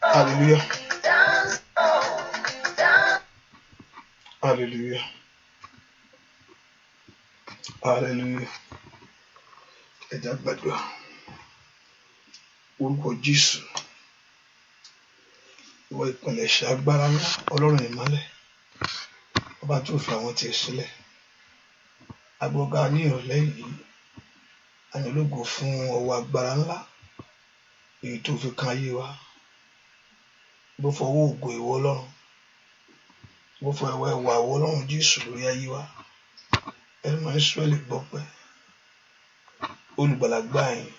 Hallelujah. Hallelujah. Hallelujah. Ẹ jẹ́ gbàdúrà. Orúkọ Jésù. Ìwọ ìpilẹ̀ṣẹ̀ agbára ńlá, Ọlọ́run ìmọ́lẹ̀. Ọba tó fi àwọn tiẹ̀ sílẹ̀. Agbọ́gá ní ìrọ̀lẹ́ yìí. Àyànlógo fún ọwọ́ agbára ńlá. Èyí tó fi kan ayé wa. Bó fọwọ́ ògo ìwọ Ọlọ́run. Bó fọ ẹwà ìwọ Ọlọ́run Jésù lórí ayé wa. Ẹni máa ń Ísírẹ́lì gbọpẹ́. Olùgbàlà gbà yín.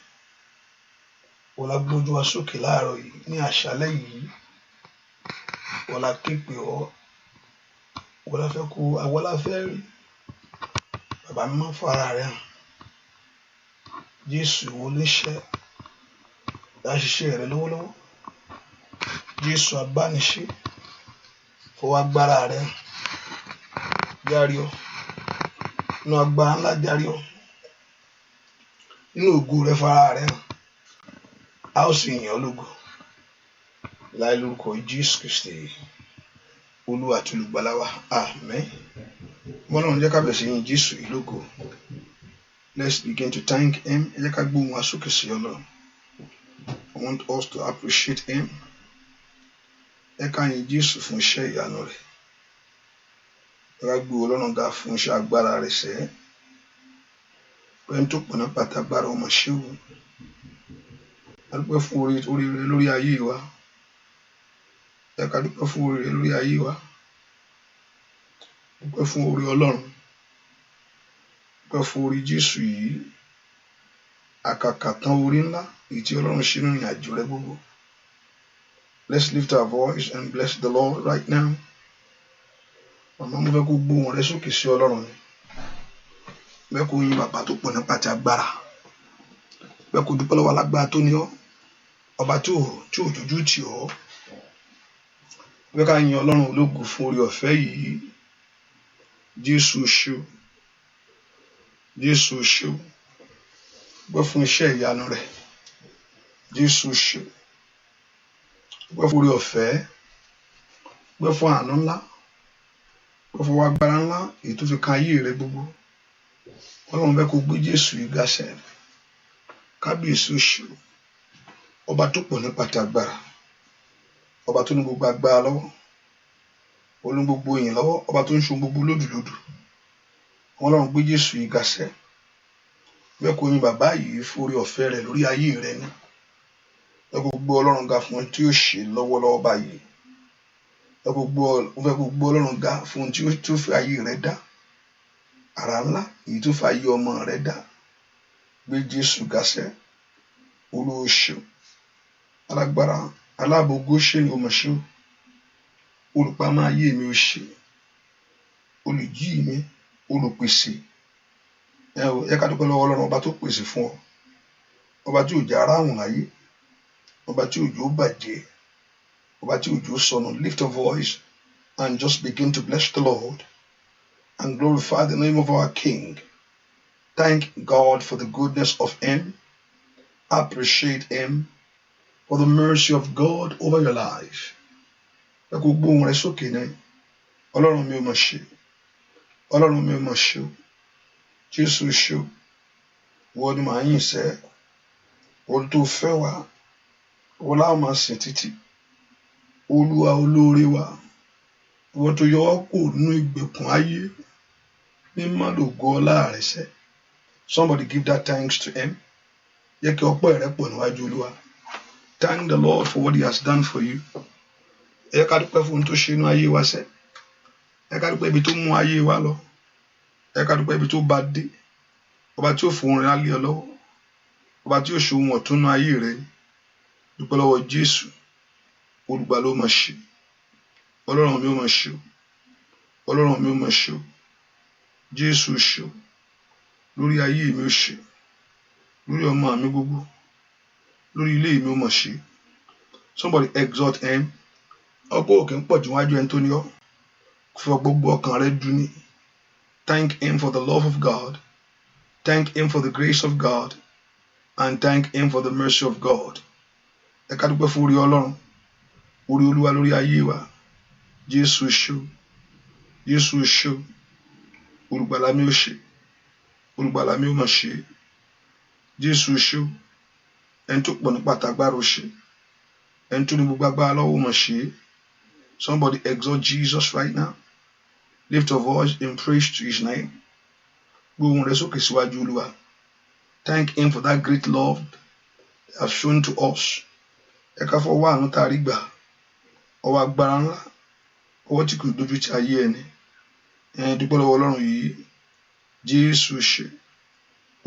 Wọ́n la gbójú wa sókè láàárọ̀ yìí ní àṣálẹ́ yìí. Wọ́n la képe ọ́. Wọ́n la fẹ́ kó àwọn la fẹ́ rí. Bàbá mi máa ń fara rẹ̀ hàn. Jésù oníṣẹ́ láṣiṣẹ́ rẹ̀ lọ́wọ́lọ́wọ́. Jésù abániṣe fọwọ́ agbára rẹ̀ járe ọ́. Inú agbára ńlá járe ọ́. Inú ògo rẹ̀ fara rẹ̀ hàn. A ó sì yìn ọ́ lógo. Láì lórúkọ Jésù Kristi Olúwa àti Olùgbàlà wa. Àmín. Ọlọ́run jẹ́ ká bẹ̀rẹ̀ sí yìn Jésù yìí lógo. Let's begin to thank him. Ẹ jẹ́ ká gbóhùn wa sókè sí Ọlọ́run. I want us to appreciate him. Ẹ ká yìn Jésù fún iṣẹ́ ìyanu rẹ̀. Ẹ ká gbé Ọlọ́run ga fún iṣẹ́ agbára rẹ̀ sẹ́. Ẹni tó pọ̀nà pàtàgbára ọmọ ṣéwù. A dúpẹ́ fún oríire lórí ayé wa. Ẹ ká dúpẹ́ fún oríire lórí ayé wa. Dúpẹ́ fún orí Ọlọ́run. Dúpẹ́ fún orí Jésù yìí. Àkàkà tán orí ńlá èyí tí Ọlọ́run ṣe nínú ìrìn àjò rẹ̀ gbogbo. Let's lift our voice and bless the Lord right now. Màmá mo fẹ́ kó gbóhùn rẹ sókè sí Ọlọ́run ni. Bẹ́ẹ̀ kó yin bàbá tó pọ̀ nípa ti agbára. Bẹ́ẹ̀ kó dúpẹ́ lọ́wọ́ alágbára tó ní ọ́. Ọba tí ò jójú tì ọ́. Fẹ́ ká yin Ọlọ́run ológo fún orí ọ̀fẹ́ yìí. Jésù ṣé o. Jésù ṣé o. Gbọ́ fún iṣẹ́ ìyanu rẹ̀. Jésù ṣé o. Gbọ́ fún orí ọ̀fẹ́. Gbọ́ fún àánú ńlá. Gbọ́ fún agbára ńlá èyí tó fi kan ayé rẹ gbogbo. Ọlọ́run fẹ́ kó gbé Jésù yìí gàṣẹ. Kábíyèsí o ṣé o. Ọba tó pọ̀ nípa t'agbára. Ọba tó ní gbogbo agbára lọ́wọ́. Olú gbogbo yìn lọ́wọ́. Ọba tó ń ṣe gbogbo lódùlódù. Ọlọ́run gbé Jésù yìí gàṣẹ. Fẹ́ kó yin bàbá yìí fún orí ọ̀fẹ́ rẹ̀ lórí ayé rẹ ní. Fẹ́ kó gbé Ọlọ́run ga fún ohun tí ó ṣe lọ́wọ́lọ́wọ́ báyìí. Fẹ́ kó gbé Ọlọ́run ga fún ohun tí ó fi ayé rẹ dá. Àrà ńlá èyí tó fi ayé ọmọ rẹ dá. Gbé Jésù gàṣẹ. Olúwa o ṣé o. Alágbára aláàbò Góṣẹ́nì o mà ṣé o. Olùpamọ́ ayé mi o ṣé. Olùjí mi, olùpèsè. Ẹ ká dúpẹ́ lọ́wọ́ Ọlọ́run ọba tó pèsè fún ọ. Ọba tí òjò aráhùn láyé. Ọba tí òjò bàjẹ́. Ọba tí òjò sọnù. Lift a voice and just begin to bless the Lord and glorify the name of our King. Thank God for the goodness of Him. Appreciate Him for the mercy of God over your life. Ẹ kò gbóhùn rẹ sókè náà. Ọlọ́run mi ò mà ṣe. Ọlọ́run mi ò mà ṣe o. Jésù ṣé o. Wọ́n ni màá yìn sẹ́. Wọ́n tó fẹ́ wa. Wọ́n láwọn máa sìn títí. Olúwa olóore wa. Wọ́n tó yọ wá kúrò nínú ìgbèkùn ayé. Mímọ́ lògo ọlá rẹ̀ sẹ́. Somebody give that thanks to Him. Yẹ kí ọpẹ́ rẹ pọ̀ níwájú Olúwa. Thank the Lord for what He has done for you. Ẹ ká dúpẹ́ fún ohun tó ṣe inú ayé wa sẹ́. Ẹ ká dúpẹ́ ibi tó mú ayé wa lọ. Ẹ ká dúpẹ́ ibi tó bá dé. Ọba tí ó fòun rẹ̀ á lé ọ lọ́wọ́. Ọba tí ó ṣe ohun ọ̀tún nínú ayé rẹ. Dúpẹ́ lọ́wọ́ Jésù. Olùgbàlà ló máa ṣe. Ọlọ́run mi ó máa ṣe o. Ọlọ́run mi ó máa ṣe o. Jésù ṣe o. Lórí ayé mi ó ṣe. Lórí ọmọ mi gbogbo. Lórí ilé mi ó máa ṣe. Somebody exalt Him. Ọ̀pọ̀ òkè ń pọ̀ jù wájú ẹni tó ní ọ. Fọ gbogbo ọkàn rẹ dùn ní. Thank Him for the love of God. Thank Him for the grace of God. And thank Him for the mercy of God. Ẹ ká dúpẹ́ fún orí Ọlọ́run. Orí Olúwa lórí ayé wa. Jésù ṣé o. Jésù ṣé o. Olùgbàlà mi ó ṣe. Olùgbàlà mi ó máa ṣe. Jésù ṣé o. Ẹni tó pọ̀ nípa t'agbára ó ṣe. Ẹni tó ní gbogbo agbára lọ́wọ́ ó máa ṣe. Somebody exalt Jesus right now. Lift your voice in praise to His name. Gbóhùn rẹ sókè síwájú Olúwa. Thank Him for that great love He has shown to us. Ẹ ká fọwọ́ àánú tá a rí gbà. Ọwọ́ agbára ńlá. Ọwọ́ tí kò dojú ti ayé ẹni. Ẹ dúpẹ́ lọ́wọ́ Ọlọ́run yìí. Jésù ṣe.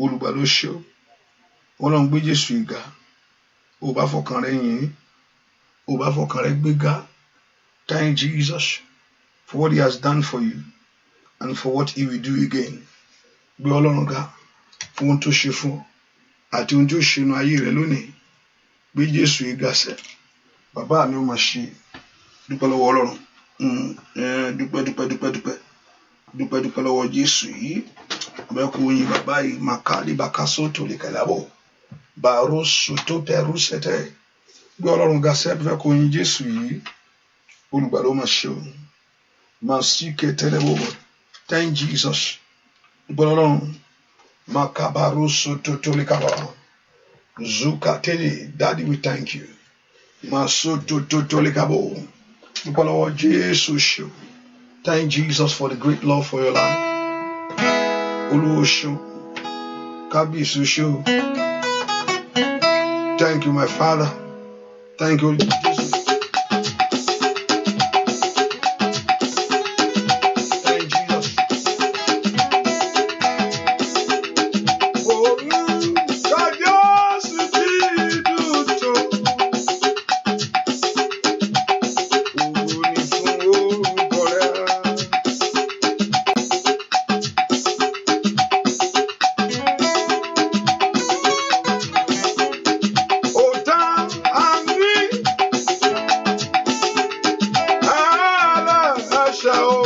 Olùgbàlà ló ṣe o. Ọlọ́run gbé Jésù yìí ga. Ó bá fọkàn rẹ yìn. Ó bá fọkàn rẹ gbéga. Thank Jesus for what He has done for you and for what He will do again. Gbé Ọlọ́run ga fún ohun tó ṣe fún ọ àti ohun tó ṣe inú ayé rẹ lónìí. Gbé Jésù yìí ga sẹ́. Bàbá mi ó máa ṣe. Dúpẹ́ lọ́wọ́ Ọlọ́run. Dúpẹ́ lọ́wọ́ Jésù yìí. Bẹ́ẹ̀ kó yin bàbá yìí. Màkàlí bàkásó tó lè kẹlẹ́bọ̀. Bàró sùtó pẹ̀rú sẹ́tẹ̀. Gbé Ọlọ́run ga sẹ́. Bẹ́ẹ̀ kó yin Jésù yìí. Olùgbàlà ó máa ṣe o. Máa sí kẹtẹ́lẹ́wọ̀. Thank Jesus. Dúpẹ́ Ọlọ́run. Màkàbàró sùtó tó lè kàbà. Zukatele. Daddy, we thank you. Màsùtó tó lè kàbọ̀. Dúpẹ́ lọ́wọ́ Jésù ṣe o. Thank Jesus for the great love for your life. Olúwa ṣe o. Kábíyèsí ṣe o. Thank you, my Father. Thank you, Jesus. Thank Jesus. láṣẹ o.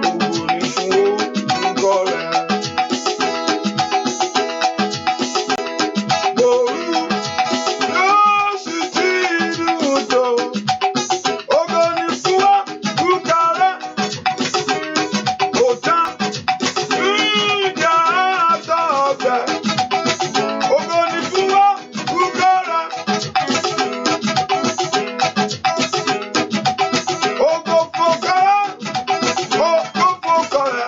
Ògo ni fún orúkọ rẹ̀. Òru yóò sì ti dùn tó. Ògo ni fún orúkọ rẹ̀. Kò tán ìjà àtọ̀gbẹ̀. Ògo ni fún orúkọ rẹ̀. Ògo fòkàrà, ògo fòkàrà,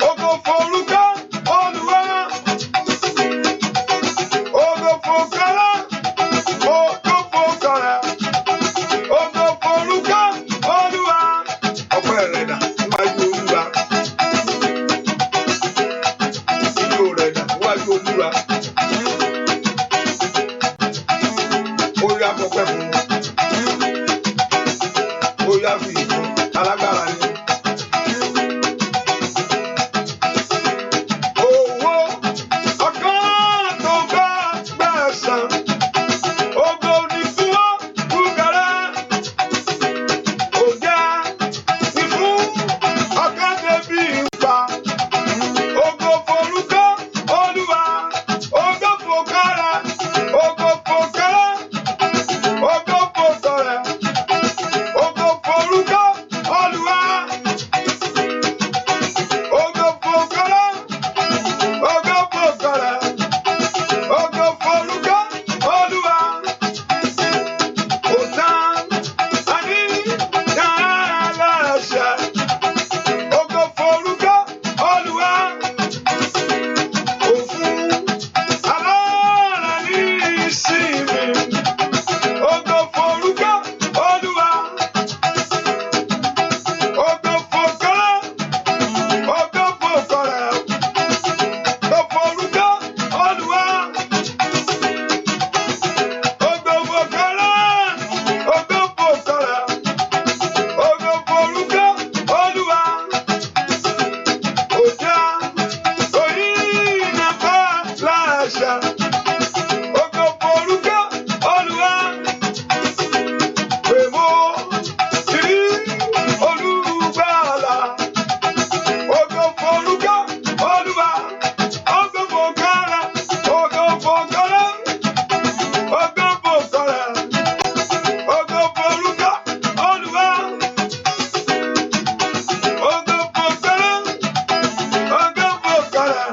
ògo forúkọ Olúwa. Ògo fòkàrà, ògo fòkàrà, ògo forúkọ Olúwa. Ọpẹ́ rẹ̀ dà níwájú Olúwa. Ijó rẹ̀ dà níwájú Olúwa. Ó yá fọpẹ́ fún un. Ó yá fi ìfún alágbára ni. Owó ọkàn tó bá gbẹ̀san. Ògo ni fún orúkọ rẹ̀. Òjá ni fún ọkàn tẹ̀bí ń pa. Ògo forúkọ Olúwa. Ògo fòkàrà, ògo fòkàrà, ògo fòkàrà, ògo forúkọ Olúwa. Ògo fòkàrà, ògo fòkàrà, ògo forúkọ Olúwa. Kò tán àní dára láṣẹ. Ògo forúkọ Olúwa. Kò fún alára ní ìsinmi. Ògo forúkọ Olúwa. Ògo fòkàrà, ògo fòkàrà, ògo forúkọ Olúwa. Ògo fòkàrà, ògo fòkàrà, ògo forúkọ Olúwa. Òjá òyìnbá bá láṣẹ. Ògo forúkọ Olúwa. Pèmó ìrí olùgbàlà. Ògo forúkọ Olúwa. Ògo fòkàrà, ògo fòkàrà, ògo fòkàrà, ògo forúkọ Olúwa. Ògo fòkàrà, ògo fòkàrà,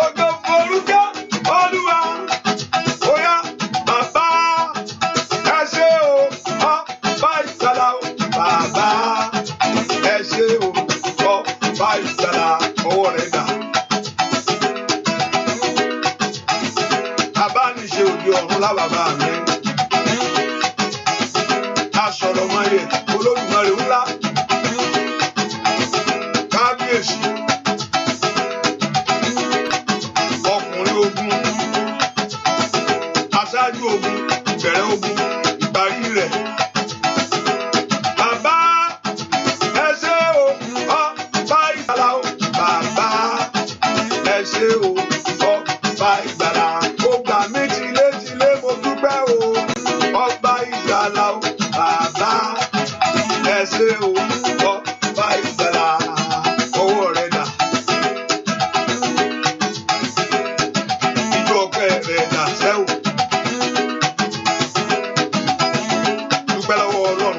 ògo forúkọ Olúwa. Oya bàbá ẹ ṣé o, ọba ìgbàlà o. Bàbá ẹ ṣé o, ọba ìgbàlà. Ọwọ́ rẹ̀ dà. Abániṣe òde ọ̀run lábàbà mi. Aṣọ̀rọ̀ mọ́yè Olódùmarè ńlá. Kábíyèsí. Ọkùnrin ogun. Aṣáájú ogun. Ìbẹ̀rẹ̀ ogun. Ìparí rẹ̀. Bàbá ẹ ṣé o, ọba ìgbàlà o. Bàbá ẹ ṣé o, ọba ìgbàlà. Ó gbà mí tilétilé mo dúpẹ́ o. Ọba ìgbàlà o. Bàbá ẹ ṣé o, ọba ìgbàlà. Ọwọ́ rẹ̀ dà. Ijó ọpẹ́ rẹ̀ dà sẹ́wọ̀. Dúpẹ́ lọ́wọ́ Ọlọ́run.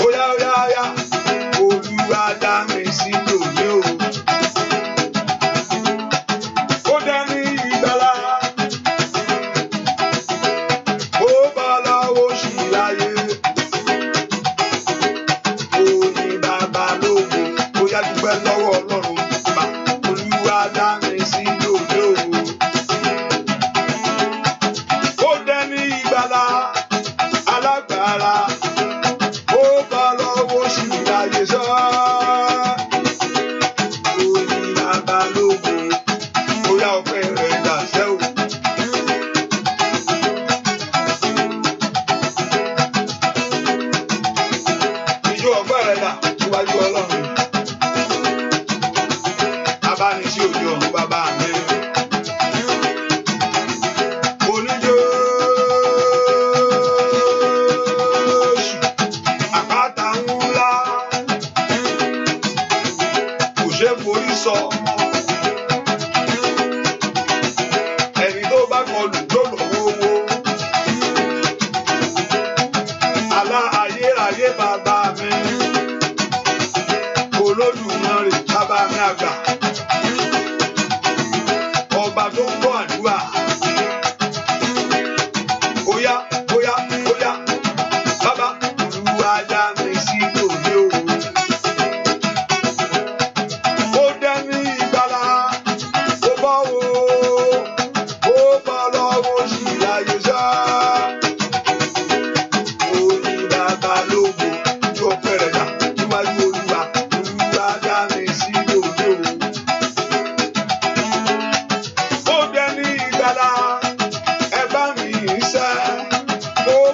Óyá óyá óyá. Olúwa dá mi sí lónìí o. Ó dá mi ìgbàlà. Ó bá lọ́wọ́ sí láyé.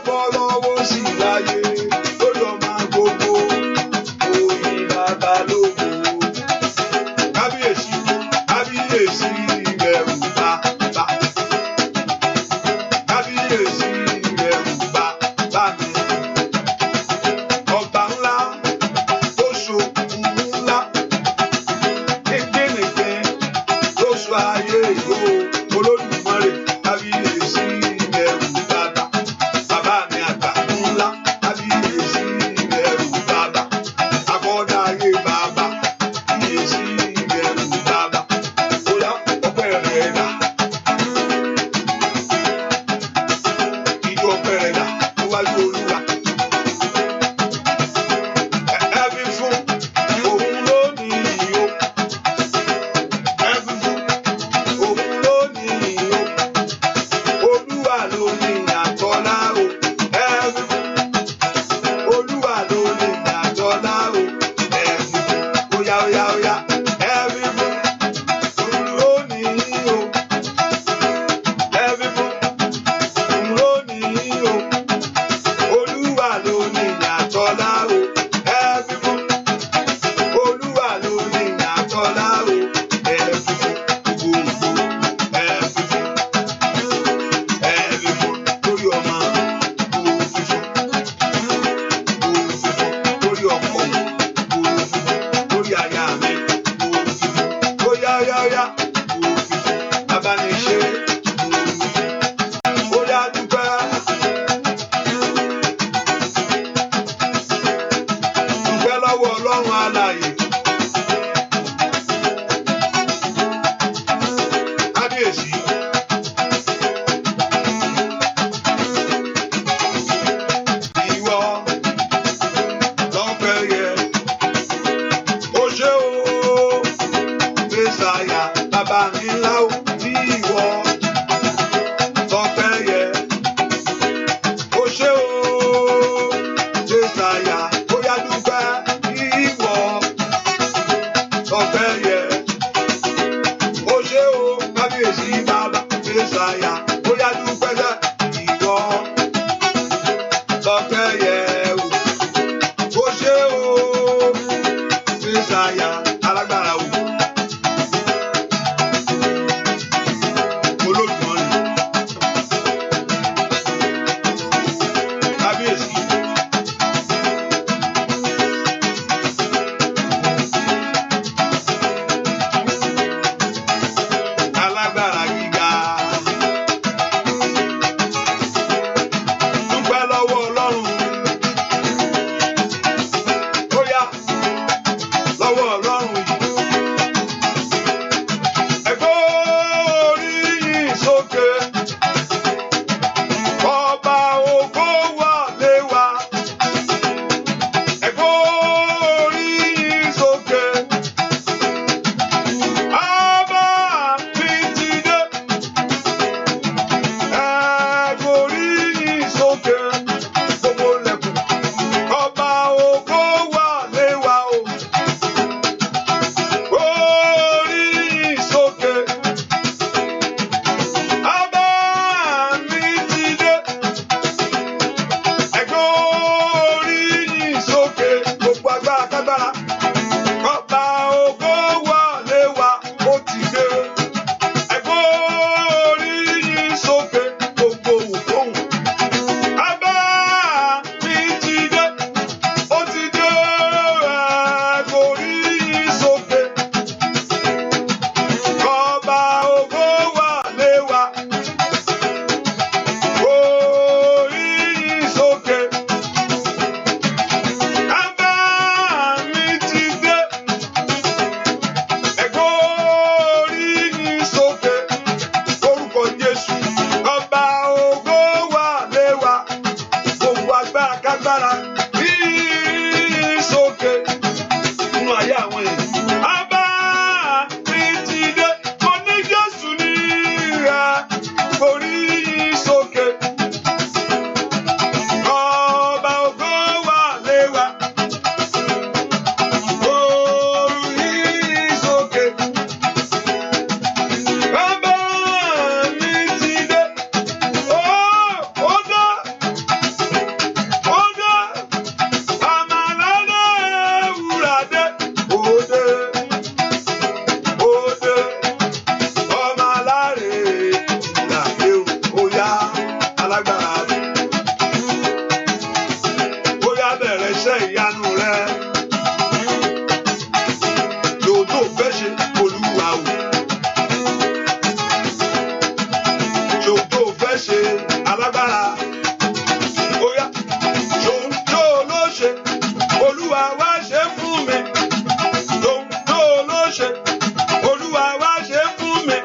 fọlọ́wọ́ sí láyé lórí ọmọ gbogbo oyin bàbá lógo. Kábíyèsí kábíyèsí ẹ̀rù bàbá. Kábíyèsí ẹ̀rù bàbá mi. Ọba ńlá tó ṣòkun ńlá. Kékénìké tó sọ ayé ìlú Olódùmarè. Kábíyèsí ẹ̀rù bàbá. Bàbá mi àgbà ńlá. Kábíyèsí. iṣẹ́ ìyanu rẹ. Ohun tó fẹ́ ṣe Olúwa o. Ohun tó fẹ́ ṣe alágbára. Oya, ohun tó ló ṣe Olúwa wá ṣe fún mi. Ohun tó ló ṣe Olúwa wá ṣe fún mi.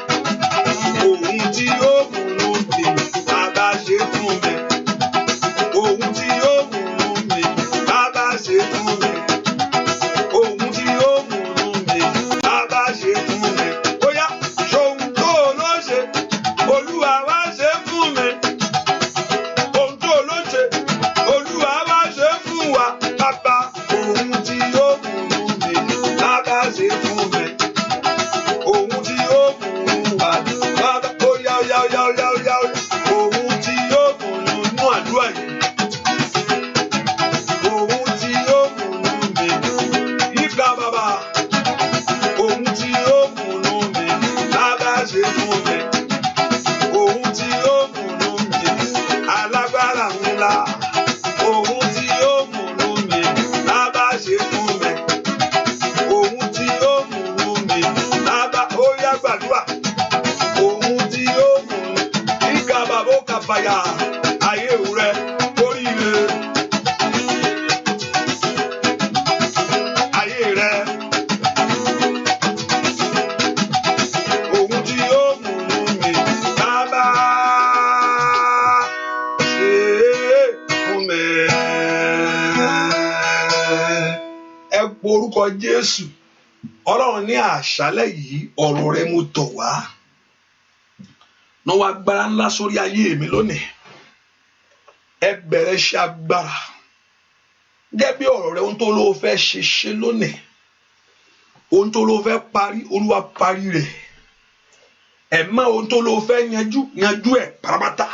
Ohun tí ó múnú mi bàbá ṣe fún mi. Ohun tí ó múnú mi bàbá ṣe fún mi. Ohun tí ó múnú mi bàbá ṣe fún mi. Oya, ohun tó ló ṣe Olúwa wá ṣe fún mi. Ohun tó ló ṣe Olúwa wá ṣe fún wa. Bàbá, ohun tí ó múnú mi bàbá ṣe fún mi. Ohun tí ó múnú wa bàbá. Oya, oya, oya, oya, oya, oya. Ohun tí ó múnú nú àdúrà yìí. Ohun tí ó múnú mi yíká bàbá. Ohun tí ó múnú mi bàbá ṣe fún mi. Ohun tí ó múnú mi alágbára ńlá. Ohun tí ó múnú mi bàbá ṣe fún mi. Ohun tí ó múnú mi bàbá. Ó yá gbàdúrà. Ohun tí ó múnú yíká bàbá ó kàfàyà ayé rẹ oríire. Ayé rẹ. Ohun tí ó múnú mi bàbá ṣe fún mi. Ẹ po orúkọ Jésù. Ọlọ́run ní àṣálẹ́ yìí ọ̀rọ̀ rẹ mú tọ̀ wá. Náwó agbára ńlá sórí ayé mi lónìí. Ẹ bẹ̀rẹ̀ iṣẹ́ agbára. Gẹ́gẹ́ bí ọ̀rọ̀ rẹ ohun tó ló fẹ́ ṣe lónìí. Ohun tó ló fẹ́ parí Olúwa parí rẹ̀. Ẹ̀mọ́ ohun tó ló fẹ́ yanjú ẹ̀ pátápátá.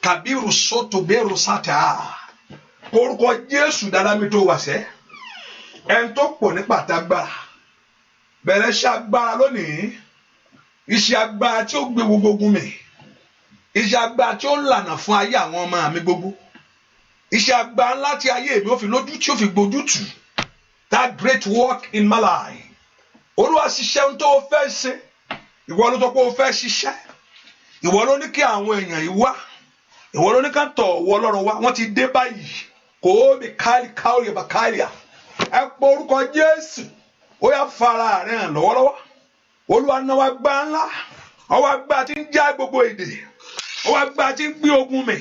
Kàbírù sọ́tò bẹ́rù sátà. Orúkọ Jésù dáadáa mi tó wà sẹ́. Ẹni tó pọ̀ nípa àtàgbára. Bẹ̀rẹ̀ iṣẹ́ agbára lónìí. Iṣẹ́ agbára tí ó gbé gbogbo ogun mi. Iṣẹ́ agbára tí ó lànà fún ayé àwọn ọmọ mi gbogbo. Iṣẹ́ agbára ńlá tí ayé mi ó fi lójú tí ó fi gbójú tù. That great work in my life. Olúwa ṣiṣẹ́ ohun tó fẹ́ ṣe. Ìwọ ló sọ pé o fẹ́ ṣiṣẹ́. Ìwọ ló ní kí àwọn èèyàn yìí wá. Ìwọ ló ní ká tọ̀ ọ̀wọ́ Ọlọ́run wá. Wọ́n ti dé báyìí. Kò ó bí káàlì bàkálíà. Ẹ pọ orúkọ Jésù. Ó yá fara rẹ̀ hàn lọ́wọ́lọ́wọ́. Olúwa náwó agbára ńlá. Ọwọ́ agbára tí ń já gbogbo èdè. Ọwọ́ agbára tí ń gbé ogun mi.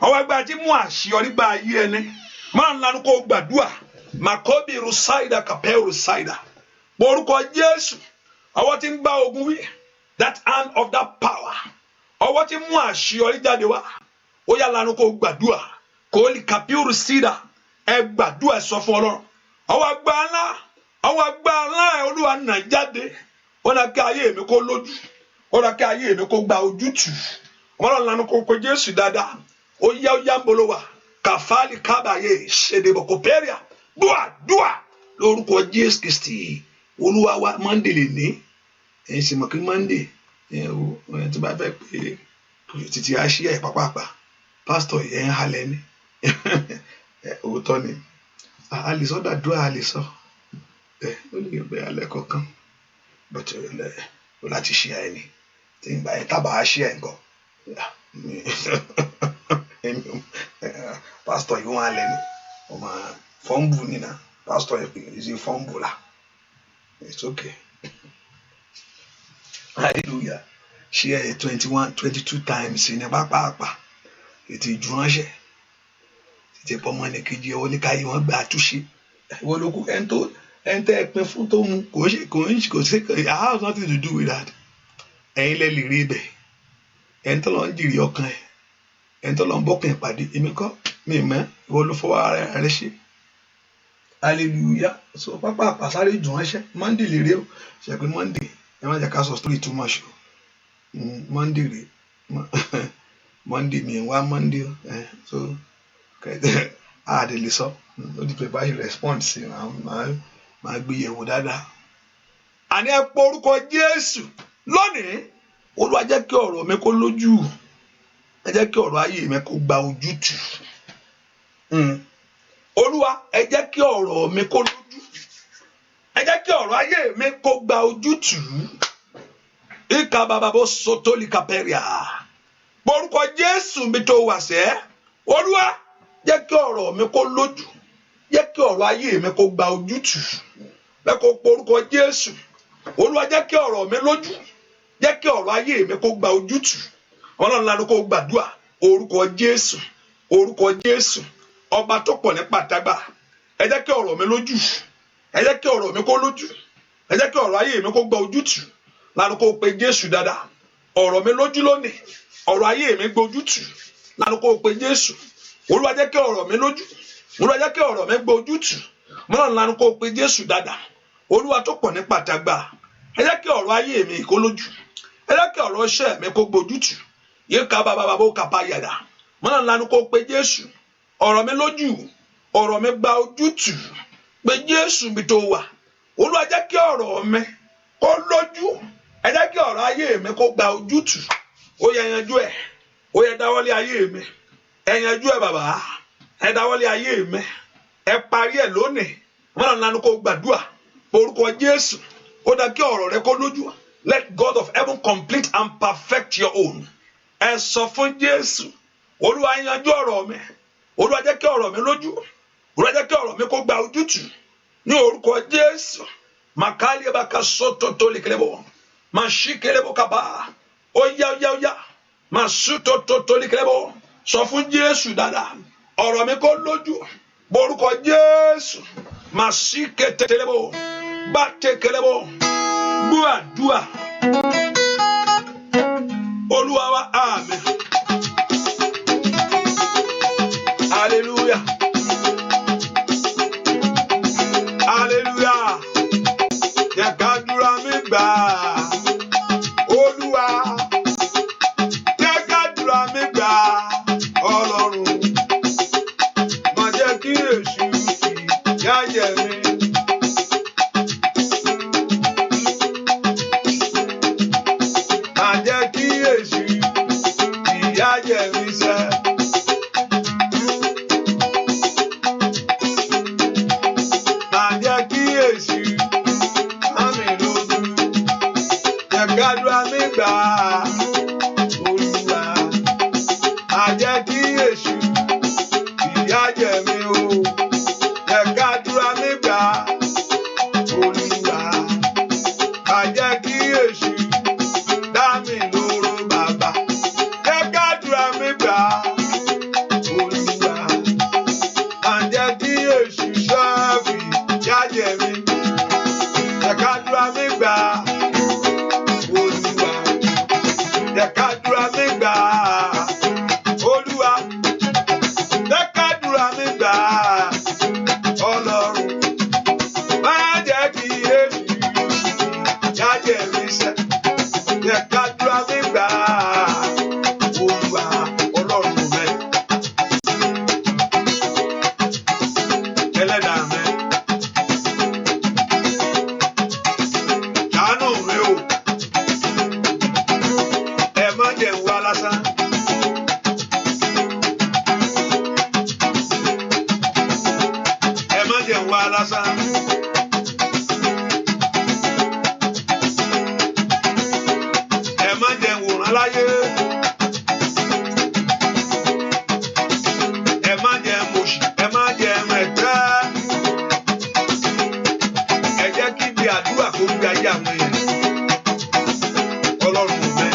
Ọwọ́ agbára tí mú àṣeyọrí bá ayé ẹni. Máa ń lanu kó gbàdúrà. Màkọ́bí Rusaida Kapẹ́ Rusaida. Orúkọ Jésù. Ọwọ́ tí ń bá ogun wí. That hand of that power. Ọwọ́ tí mú àṣeyọrí jáde wá. Ó yá lanu kó gbàdúrà. Kò lè Kapẹ́ Rusaida. Ẹ gbàdúrà sọ fún Ọlọ́run. Ọwọ́ agbára ńlá. Ọwọ́ agbára ńlá ẹ̀ Olúwa nà jáde. Ó dá kí ayé mi kó lójú. Ó dá kí ayé mi kó gba ojútùú. Ọlọ́run lanu kó pe Jésù dáadáa. Ó yá ń bolo wa. Kàfáàlì kábàáyé ṣèdèbò kò pẹ́ẹ́rìà. Dúà lórúkọ Jésù Kristi. Olúwa wa Monday lè ní. Ẹ̀yin sì mọ̀ kí Monday. Tí bá fẹ́ pé títí àṣìyà ẹ̀ pápápá. Pásítọ̀ ẹ̀ ń halẹ̀ ni. Òótọ́ ni. A lè sọ dàdúrà a lè sọ. Ó lè gbé alẹ́ kọ̀ọ̀kan. Bọ̀tẹ̀ ó láti ṣe ẹ̀ ni. Tí ń bá ẹ̀ tábà á ṣe ẹ̀ nǹkan. Pastor yìí wọ́n á lẹ́ni ọmọ fọ́ǹbù nínà pastor yìí ṣe fọ́ǹbù la it's okay hallelujah share 21 22 times ní pápá ètò ìjùránṣẹ́ tètè pọ́nmọ́ ní kejì ọwọ́ ní káyé wọ́n gba àtúnṣe ìwọ ló kú ẹni tẹ́ ẹ pin fún tó mu kò sí I have nothing to do with that ẹ̀yin lẹ́ lè rí ibẹ̀ ẹni tó lọ ń jìrì ọkàn ẹ̀ ẹni tó lọ ń bọ́kàn ìpàdé èmi kọ́ mi mọ́ ìwọ ló fọwọ́ ara rẹ ṣe hallelujah so pápá àpàsáré jù wọ́n ṣẹ́ Monday lè rí o ṣe pé Monday ẹ má jẹ́ ká sọ story too much o Monday rè Monday mi wá Monday o so àdè lè sọ ó di pé báyìí respond sí máa gbé yẹ̀wò dáadáa àní ẹ pọ orúkọ Jésù lónìí Olúwa jẹ́ kí ọ̀rọ̀ mi kó lójú ẹ jẹ́ kí ọ̀rọ̀ ayé mi kó gba ojútùú Olúwa ẹ jẹ́ kí ọ̀rọ̀ mi kó lójú, ẹ jẹ́ kí ọ̀rọ̀ ayé mi kó gba ojútùú. Ìka bàbá bó soto likaperia. Orúkọ Jésù mi tó wà sẹ́. Olúwa jẹ́ kí ọ̀rọ̀ mi kó lójú, jẹ́ kí ọ̀rọ̀ ayé mi kó gba ojútùú. Bẹ́ẹ̀ kó porúkọ Jésù. Olúwa jẹ́ kí ọ̀rọ̀ mi lójú, jẹ́ kí ọ̀rọ̀ ayé mi kó gba ojútùú. Ọlọ́run lánàá kó gbàdúrà orúkọ Jésù, orúkọ Jésù, ọba tó pọ̀ ní pàtàgbà. Ẹ jẹ́ kí ọ̀rọ̀ mi lójú, ẹ jẹ́ kí ọ̀rọ̀ mi kó lójú, ẹ jẹ́ kí ọ̀rọ̀ ayé mi kó gba ojútùú. Lánàá kó pe Jésù dáadáa. Ọ̀rọ̀ mi lójú lónìí, ọ̀rọ̀ ayé mi gba ojútùú. Lánàá kó pe Jésù. Olúwa jẹ́ kí ọ̀rọ̀ mi lójú, Olúwa jẹ́ kí ọ̀rọ̀ mi gba ojútùú. Ọlọ́run lánàá kó pe Jésù dáadáa. Olúwa tó pọ̀ ní pàtàgbà. Ẹ jẹ́ kí ọ̀rọ̀ ayé mi kó lójú, ẹ jẹ́ kí ọ̀rọ̀ iṣẹ́ mi kó gba ojútùú. Yé ká bàbá bàbá ó kàpá yàrá. Ọlọ́run lánàá kó pe Jésù. Ọ̀rọ̀ mi lójú, ọ̀rọ̀ mi gba ojútùú. Pé Jésù mi tó wà. Olúwa jẹ́ kí ọ̀rọ̀ mi kó lójú, ẹ jẹ́ kí ọ̀rọ̀ ayé mi kó gba ojútùú. Ó yẹ yanjú ẹ̀, ó yẹ dáwọ́lé ayé mi. Ẹ yanjú ẹ̀ bàbá, ẹ dáwọ́lé ayé mi. Ẹ parí ẹ̀ lónìí. Ọlọ́run lánàá kó gbàdúrà. Orúkọ Jésù, ó dá kí ọ̀rọ̀ rẹ kó lójú. Let God of heaven complete and perfect your own. Ẹ sọ fún Jésù, Olúwa yanjú ọ̀rọ̀ mi. Olúwa jẹ́ kí ọ̀rọ̀ mi lójú. Olúwa jẹ́ kí ọ̀rọ̀ mi kó gba ojútùú. Ní orúkọ Jésù, Makali baka soto toli kelebo. Mashi kelebo kaba. Oya. Masuto toli kelebo. Sọ fún Jésù dáadáa. Ọ̀rọ̀ mi kó lójú. Borúkọ Jésù. Mashi ketelebo. Bate kelebo. Dua. Olúwa wa, amen. Hallelujah. Hallelujah. Jẹ́ kádúrà mi gbà. Olúwa, jẹ́ kádúrà mi gbà. Ọlọ́run, má jẹ́ kí èṣù fìyà jẹ mí. Má jẹ́ kí èṣù fìyà jẹ mí sẹ́. Kádúrà mi gbà. Olúwa, má jẹ́ kí èṣù fìyà jẹ mí o. Jẹ́ kádúrà mi gbà. Olúwa, má jẹ́ kí èṣù dá mi lóró bàbá. Jẹ́ kádúrà mi gbà. Olúwa, má jẹ́ kí èṣù fìyà jẹ mí. Jẹ́ kádúrà mi gbà. Jẹ́ kádúrà mi gbà. Olúwa, jẹ́ kádúrà mi gbà. Ọlọ́run, má jẹ́ kí èṣù fìyà jẹ mí sẹ́. Jẹ́ kádúrà mi gbà. Olúwa, Ọlọ́run mi. Ẹlẹ́dàá mi. Ṣàánú mi o. Lásán. Ẹ má jẹ́ wòran láyé. Ẹ má jẹ́ mòṣì, ẹ má jẹ́ mẹ̀tẹ́. Ẹ jẹ́ kí ibi àdúrà kó gbé ayé àwọn èèyàn. Ọlọ́run mi,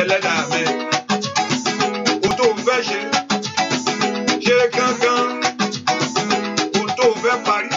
Ẹlẹ́dàá mi, o tó fẹ́ ṣe kankan. Parí.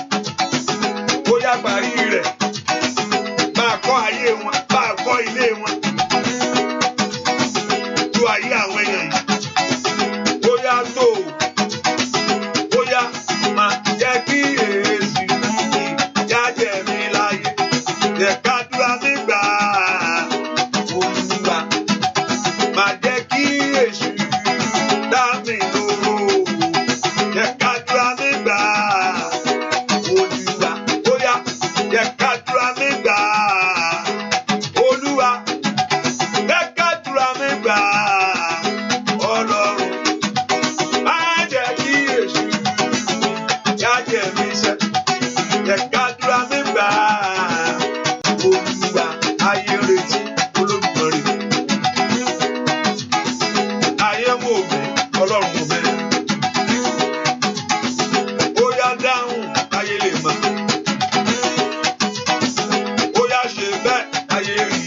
Ọlọ́run mo fẹ́. Ó yá dáhùn ayé lè mọ̀. Ó yá ṣe bẹ́ẹ̀ ayé rí.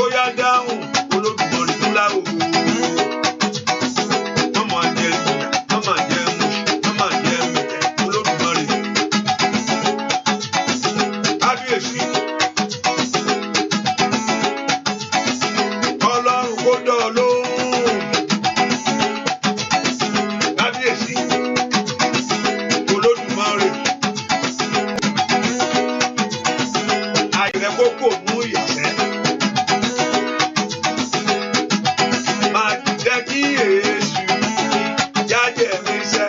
Ó yá dáhùn Olódùmarè ńlá o. Ọmọ jẹ ìyá, ọmọ jẹ mú, ọmọ jẹ mẹ̀tẹ̀ Olódùmarè. Kábíyèsí. Ọlọ́run kó dọ̀ lóhùn. Kábíyèsí. Olódùmarè. Àìrẹ́ kókò mú ìyàsẹ́. Máa jẹ́ kí èésù jájẹ̀ mi sẹ́.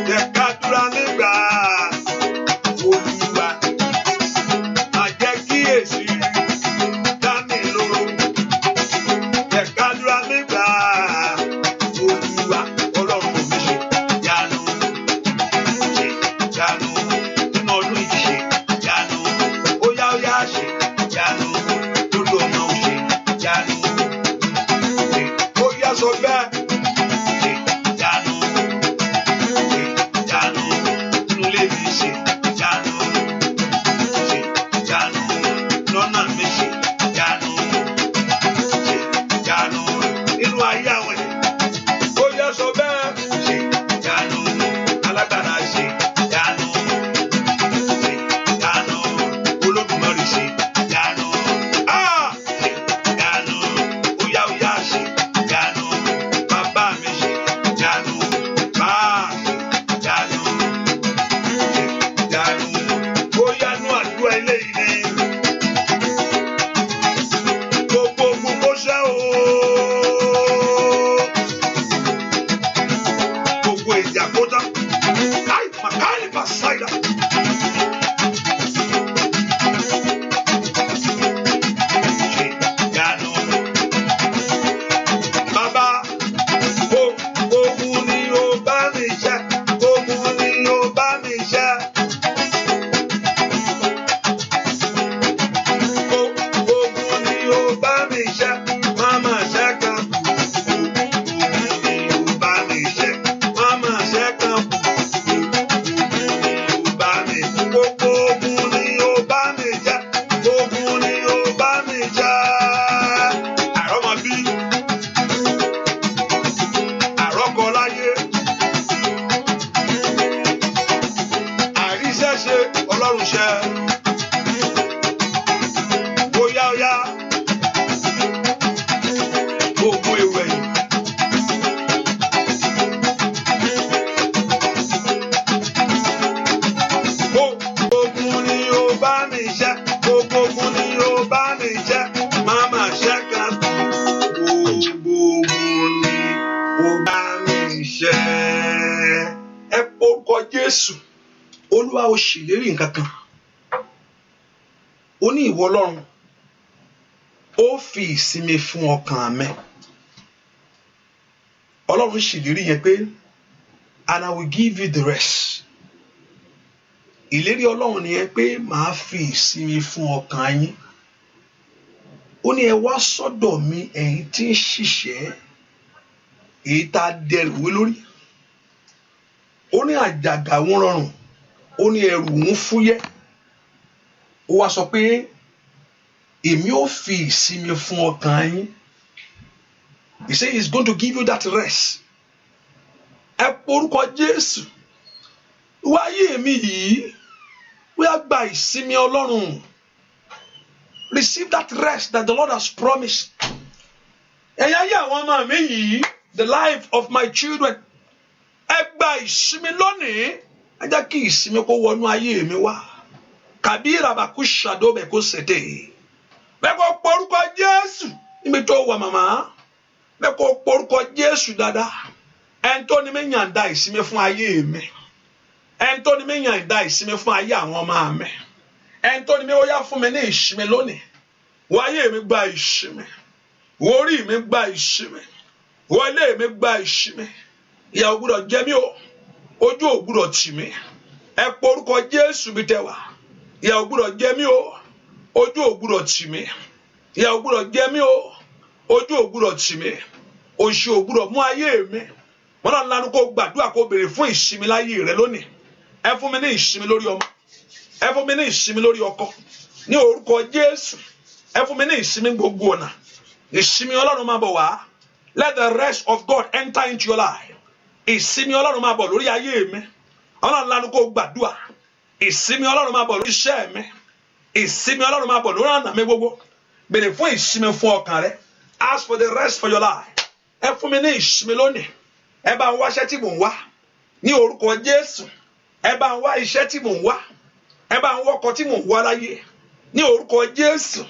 Jẹ́ ká dúrà nígbà Olúwa. Máa jẹ́ kí èésù dá mi lóró. Jẹ́ ká dúrà nígbà Olúwa. Ọlọ́run kò fi ṣe ìyanu. Ṣe ìyanu. Nínú ọdún yìí ṣe ìyanu. Ó yá ṣe ìyanu. Lórí ọmọ ò ṣe ìyanu. Ó yá sọ bẹ́ẹ̀. Ṣe ìyanu. Ṣe ìyanu. Nínú ilé mi ṣe ìyanu. Ṣe ìyanu. Lọ́nà mi ṣe ìyanu. Ṣe ìyanu. Nínú ayé àwọn ènìyàn. Ó yá sọ bẹ́ẹ̀. Ṣe ìyanu. Alágbára ṣe ìyanu. Ṣe ìyanu. Olódùmarè ṣe ìyanu. Ṣe ìyanu. Ó yá ṣe ìyanu. Bàbá mi ṣe ìyanu. Máa ṣe ìyanu. Ṣe ìyanu. Ó yá nú àdúrà eléyìí ni. Gbogbo ṣẹ́ o. Gbogbo ìjà kó tán. Láì màkàlì bàṣáìdà. Ṣe ìyanu. Bàbá, ogun ni ó bá mi ṣẹ́. Ogun ni ó bá mi ṣẹ́. Ogun ni ó bá mi ṣẹ́. Mama ṣẹ́ kan kù. Ogun ni ó bá mi ṣẹ́. Mama ṣẹ́ kan kù. Ogun ni ó bá mi. Gbogbo ogun ni ó bá mi ṣẹ́. Ogun ni ó bá mi ṣẹ́. Àrọ́mọbí. Àrọ́kọ láyé. Àríṣẹ́ṣe Ọlọ́run ṣẹ́. Ó yá. Ogun ewé yìí. Ogun ni ó bá mi ṣẹ́. Ogun ni ó bá mi ṣẹ́. Mama ṣẹ́ kan kù. Ogun ni ó bá mi ṣẹ́. Ẹ porúkọ Jésù. Olúwa ó ṣèlérí nǹkan kan. Ó ní ìwọ Ọlọ́run. Ó fi ìsinmi fún ọkàn mi. Ọlọ́run ṣèlérí yẹn pé and I will give you the rest. Ìlérí Ọlọ́run nìyẹn pé màá fi ìsinmi fún ọkàn yín. Ó ní ẹ wá sọ́dọ̀ mi ẹ̀yin tí ń ṣiṣẹ́ èyí tá a dẹrù wé lórí. Ó ní àjàgà wọn rọrùn. Ó ní ẹrù wọn fúyẹ́. Ó wá sọ pé èmi ó fi ìsinmi fún ọkàn yín. He said he's going to give you that rest. Ẹ porúkọ Jésù. Wáyé mi yìí, wíwá gba ìsinmi Ọlọ́run. Receive that rest that the Lord has promised. Ẹ̀yin ayé àwọn ọmọ mi yìí, the life of my children. Ẹ gba ìsinmi lónìí. Ẹ jẹ́ kí ìsinmi kó wọnú ayé mi wá. Kàbírà bàkú ṣàdóbẹ̀ kó ṣètè. Bẹ́ẹ̀ kó porúkọ Jésù níbi tó wà màmá. Bẹ́ẹ̀ kó porúkọ Jésù dáadáa. Ẹni tó ní mi yàn dá ìsinmi fún ayé mi. Ẹni tó ní mi yàn dá ìsinmi fún ayé àwọn ọmọ mi. Ẹni tó ní mi ó yá fún mi ní ìsinmi lónìí. Wọ́n ayé mi gba ìsinmi. Wọ́n orí mi gba ìsinmi. Wọ́n ilé mi gba ìsinmi. Ìyà ò gbọdọ̀ jẹ mí o. Ojú ò gbọdọ̀ tì mí. Ẹ porúkọ Jésù bí tẹ wà. Ìyà ò gbọdọ̀ jẹ mí o. Ojú ò gbọdọ̀ tì mí. Ìyà ò gbọdọ̀ jẹ mí o. Ojú ò gbọdọ̀ tì mí. òṣì ò gbúdọ̀ mú ayé mi. Wọ́n náà lanu kó gbàdúrà kó béèrè fún ìsinmi láyé rẹ lónìí. Ẹ fún mi ní ìsinmi lórí ọmọ. Ẹ fún mi ní ìsinmi lórí ọkọ. Ní orúkọ Jésù. Ẹ fún mi ní ìsinmi gbogbo ọ̀nà. Ìsinmi Ọlọ́run máa bọ̀ wá. Let the rest of God enter into your life. Ìsinmi Ọlọ́run máa bọ̀ lórí ayé mi. Ọlọ́run lanu kó gbàdúrà. Ìsinmi Ọlọ́run máa bọ̀ lórí iṣẹ́ mi. Ìsinmi Ọlọ́run máa bọ̀ lórí ọ̀nà mi gbogbo. Béèrè fún ìsinmi fún ọkàn rẹ. Ask for the rest for your life. Ẹ fún mi ní ìsinmi lónìí. Ẹ bá ń wá iṣẹ́ tí mò ń wá. Ní orúkọ Jésù. Ẹ bá ń wá iṣẹ́ tí mò ń wá. Ẹ bá ń wọ́kọ tí mò ń wá láyé. Ní orúkọ Jésù.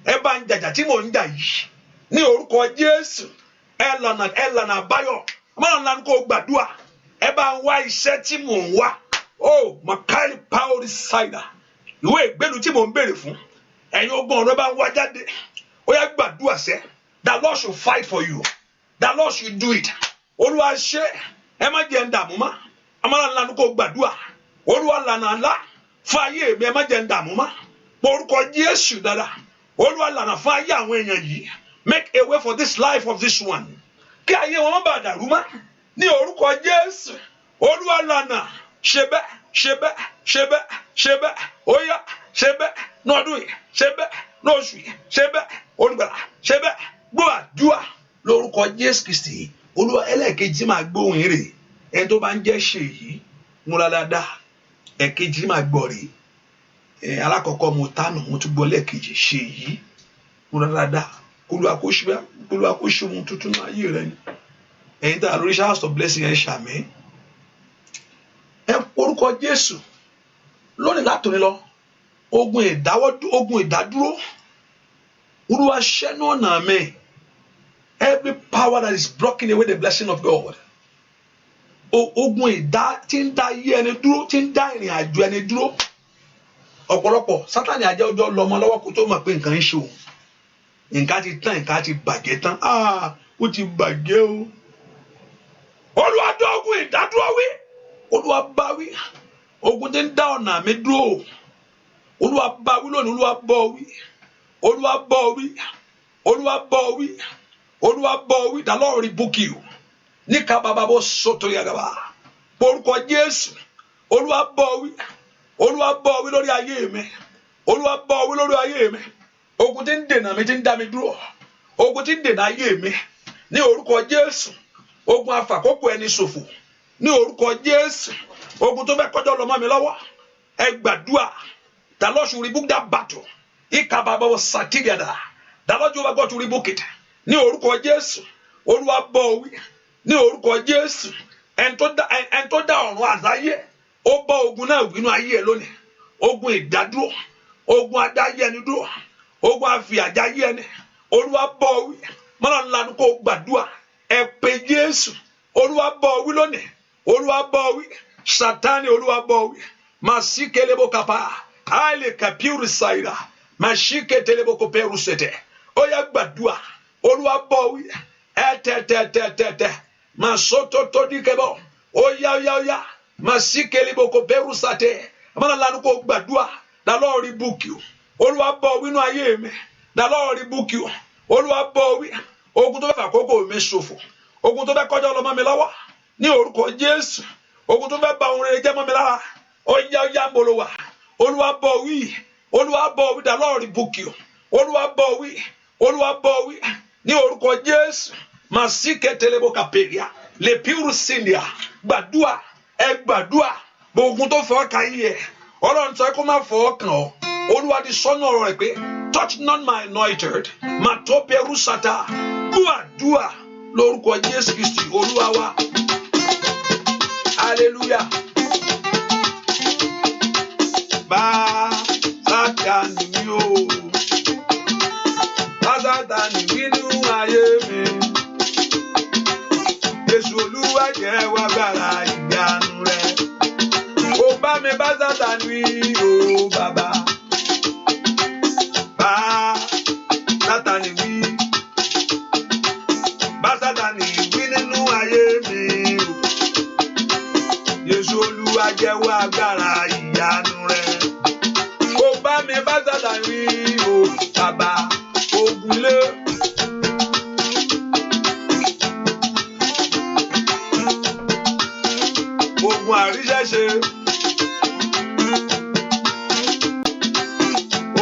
Ẹ bá ń jàjà tí mò ń jà yìí. Ní orúkọ Jésù. Ẹ lànà àbáyọ. Ọmọ náà kó gbàdúrà. Ẹ bá ń wá iṣẹ́ tí mò ń wá. Oh, Makali Power Decider. Ìwé ìgbélu tí mò ń béèrè fún. Ẹ̀yin ogun ọ̀rọ̀ bá ń wá jáde. Ó yá gbàdúrà sẹ́. The Lord should fight for you. The Lord should do it. Olúwa ṣe. Ẹ má jẹ́ ń dààmú mọ́. Ọmọ náà kó gbàdúrà. Olúwa lànà ńlá. Fún ayé mi ẹ má jẹ́ ń dààmú mọ́. Orúkọ Jésù dára. Olúwa lànà fún ayé àwọn èèyàn yìí. Make a way for this life of this one. Kí ayé wọn má bàa dàrú mọ́. Ní orúkọ Jésù. Olúwa lànà. Ṣe bẹ́ẹ̀, ṣe bẹ́ẹ̀, ṣe bẹ́ẹ̀, ṣe bẹ́ẹ̀. Ó yá, ṣe bẹ́ẹ̀. N'ọdún yìí, ṣe bẹ́ẹ̀. N'oṣù yìí, ṣe bẹ́ẹ̀. Olùgbàlà, ṣe bẹ́ẹ̀. Gbọ́ àdúrà lórúkọ Jésù Kristi. Olúwa ẹlẹ́ẹ̀kejì máa gbóhùn rè. Ẹni tó bá ń jẹ́ ṣe yìí, múra dáadáa. Ẹ̀kejì máa gbọ́ rè. Alákọ̀ọ́kọ́ mo tánù, mo tún gbọ́ lẹ́ẹ̀kejì ṣe yìí. Múra dáadáa. Olúwa kó ṣe ohun tuntun ní ayé rẹ ni. Ẹ̀yin tá a lórí showers of blessing ẹ̀ ṣàmì. Ẹ orúkọ Jésù lónìí látòní lọ. Ogun ìdádúró. Olúwa ṣẹ́ náà nà mí. Every power that is blocking away the blessing of God. Ogun ìdá tí ń dá ayé ẹni dúró, tí ń dá ìrìn àjò ẹni dúró. Ọ̀pọ̀lọpọ̀ Sátánì ajẹ́ ọjọ́ lọ́mọ lọ́wọ́ kó tó mọ̀ pé nǹkan ń ṣe òun. Nǹkan ti tán, nǹkan ti bàjẹ́ tán. Ó ti bàjẹ́ o. Olúwa dá ogun ìdádúró wí. Olúwa bá wí. Ogun tí ń dá ọ̀nà mi dúró. Olúwa bá wí lónìí. Olúwa bọ́ wí. Olúwa bọ́ wí. Olúwa bọ́ wí. Olúwa bọ́ wí. The Lord rebuke you. Níka bàbá bó soto yàgàbà. Orúkọ Jésù. Olúwa bọ́ wí. Olúwa bọ́ wí lórí ayé mi. Olúwa bọ́ wí lórí ayé mi. Ogun tí ń dènà mi, tí ń dá mi dúró. Ogun tí ń dènà ayé mi. Ní orúkọ Jésù. Ogun afàkókò ẹni ṣòfò. Ní orúkọ Jésù. Ogun tó fẹ́ kọjá lọ mọ́ mi lọ́wọ́. Ẹ gbàdúrà. The Lord should rebuke that battle. Ìka bàbá wọ sàtìgàdà. The Lord Jehovah God to rebuke it. Ní orúkọ Jésù. Olúwa bọ́ wí. Ní orúkọ Jésù. Ẹni tó dá ọ̀run àdáyé. Ó bọ́ ogun náà wínú ayé ẹ lónìí. Ogun ìdádúró. Ogun adáyé ẹni dúró. Ogun àfìyàjáyé ẹni. Olúwa bọ́ wí. Mọ́nà ńlá kó gbàdúrà. Ẹ pe Jésù. Olúwa bọ́ wí lónìí. Olúwa bọ́ wí. Sátánì Olúwa bọ́ wí. Màsíkè lebo kapa. Àìlè kàpíùrù sáyidà. Màsíkè tẹlebo kò pẹ́rù sẹ̀tẹ̀. Ó yá gbàdúrà. Olúwa bọ́ wí. Ẹ tẹ̀. Màsótótó díkẹ́bọ̀. Ó yá. Màsíkè lebo kò pẹ́rù sàtẹ̀. Mọ́nà ńlá kó gbàdúrà. The Lord rebuke you. Olúwa bọ́ wí nú ayé mi. The Lord rebuke you. Olúwa bọ́ wí. Ogun tó fẹ́ fàkókò mi ṣòfò. Ogun tó fẹ́ kọjá lọ mọ́ mi lọ́wọ́. Ní orúkọ Jésù. Ogun tó fẹ́ bà ohun rere jẹ́ mọ́ mi lára. Ó yá mbolo wá. Olúwa bọ́ wí. Olúwa bọ́ wí. The Lord rebuke you. Olúwa bọ́ wí. Olúwa bọ́ wí. Ní orúkọ Jésù. Màsíkè tẹlebo kàpẹ́ríà. Le piuru sindia. Gbàdúà. Ẹ gbàdúà. Ogun tó fẹ́ ọkà yìí ẹ̀. Ọlọ́run sọ kó má fọwọ́ kàn ọ́. Olúwa ti sọ́nà ọ̀rọ̀ rẹ̀ pé touch not my anointed. Mà tó pẹ̀rù sátá. Dúà lórúkọ Jésù Kristi Olúwa wa. Hallelujah. Bá Sátánì mi o. Bá Sátánì nínú ayé mi. Jésù Olúwa jẹ́wọ́ agbára ìyanu rẹ̀. Ó bá mi bá Sátánì o bàbá. Bá Sátánì wí. Bá Sátánì wí nínú ayé mi o. Jésù Olúwa jẹ́wọ́ agbára ìyanu rẹ̀. Ó bá mi bá Sátánì o bàbá. Ogun lé. ogun àríṣẹ́ṣe,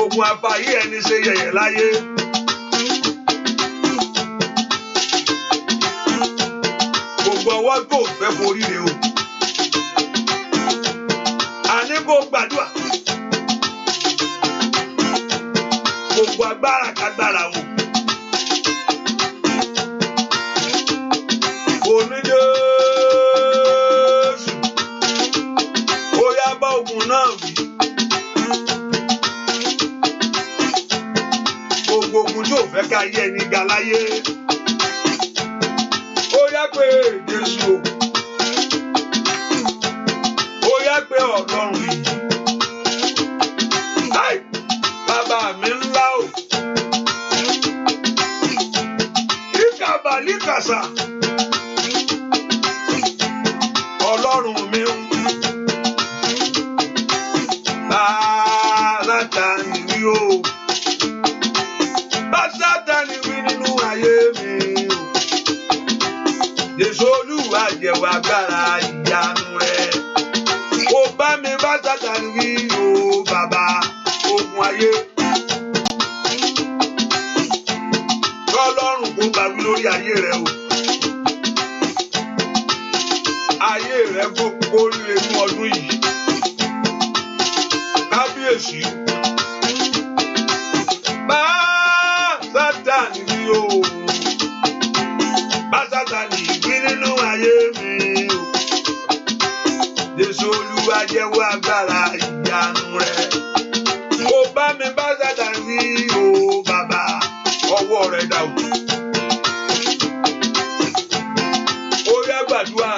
ogun àfàyè ẹni ṣe yẹ̀yẹ̀ láyé. Gbogbo ọwọ́ tó fẹ́ forí rè o. Àní kò gbàdúrà. Gbogbo agbára kágbára o. Oníjésù, ó yá bá ogun náà wí. Gbogbo ogun tí ò fẹ́ ká yẹ ní ga láyé. Ó yá pé Jésù o. Ó yá pé Ọlọ́run yìí. Ai, bàbá mi ńlá o. Ìkàbà líkàsà. Ọlọ́run mi ń bá Sátánì wí o. Bá Sátánì wí nínú ayé mi o. Jésù Olúwa jẹ̀wọ́ agbára ìyanu rẹ̀. Ó bá mi bá Sátánì wí o bàbá ogun ayé. Ọlọ́run kò bá wí lórí ayé rẹ̀ o. Ayé rẹ̀ gbogbo inú ọdún yìí. Kábíyèsí. Bá Sátánì wí o. Bá Sátánì wí nínú ayé mi o. Jésù Olúwa jẹ́wọ́ agbára ìyanu rẹ̀. Ó bá mi bá Sátánì wí o bàbá ọwọ́ rẹ̀ dà o. Ó yá gbàdúrà.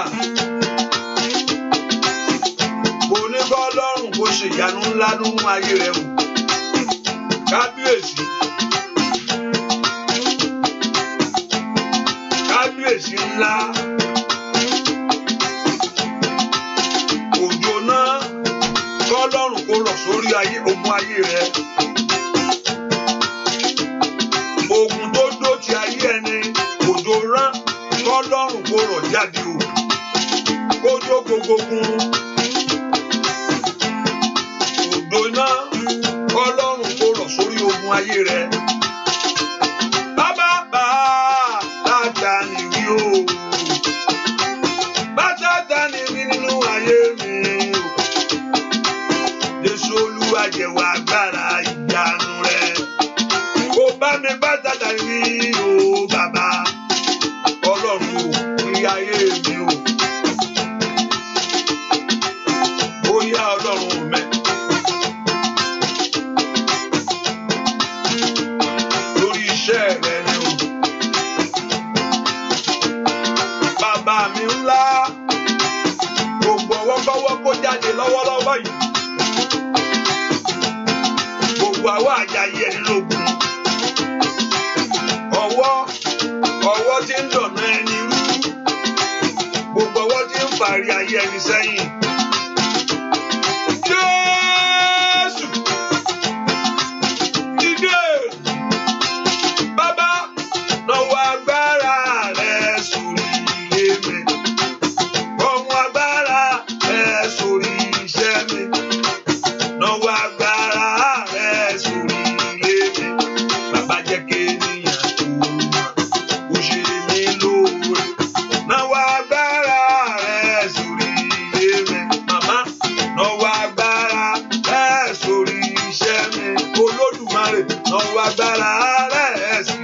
Ọlọ́run kò ṣe ìyanu ńlá nínú ayé rẹ̀ o. Kábíyèsí. Kábíyèsí ńlá. Òjò náà k'Ọlọ́run kó rọ̀ sórí ogun ayé rẹ̀. Ogun tó dó ti ayé ẹni, òjò rán k'Ọlọ́run kó rọ̀ jáde o. Kó dó gbogbo ogun. Dòná Ọlọ́run kó rọ̀ sórí ogun ayé rẹ̀. Bàbá bá Sátánì wí o. Bá Sátánì wí nínú ayé mi o. Jésù Olúwa jẹ̀wọ́ agbára ìyanu rẹ̀. Ó bá mi bá Sátánì wí o bàbá Ọlọ́run o ní ayé mi o. Ó yá Ọlọ́run mẹ́. Rẹ̀ ni o. Bàbá mi ńlá, gbogbo ọwọ́kọ́wọ́ kó jáde lọ́wọ́lọ́wọ́ yìí. Gbogbo àwọ̀ àjàyè ẹni lógun. Ọwọ́ tí ń dọ̀nà ẹni rú. Gbogbo ọwọ́ tí ń fàárí ayé ẹni sẹ́yìn. Jésù! Dìde! Bàbá, lọ́wọ́ agbára rẹ̀ sórí ilé mi. Ọmọ agbára rẹ̀ sórí iṣẹ́ mi. Lọ́wọ́ agbára rẹ̀ sórí ilé mi. Bàbá jẹ́ kí ènìyàn kú mọ́. Ó ṣe mí lóore. Lọ́wọ́ agbára rẹ̀ sórí ilé mi. Màmá, lọ́wọ́ agbára rẹ̀ sórí iṣẹ́ mi. Olódùmarè, lọ́wọ́ agbára rẹ̀ sí.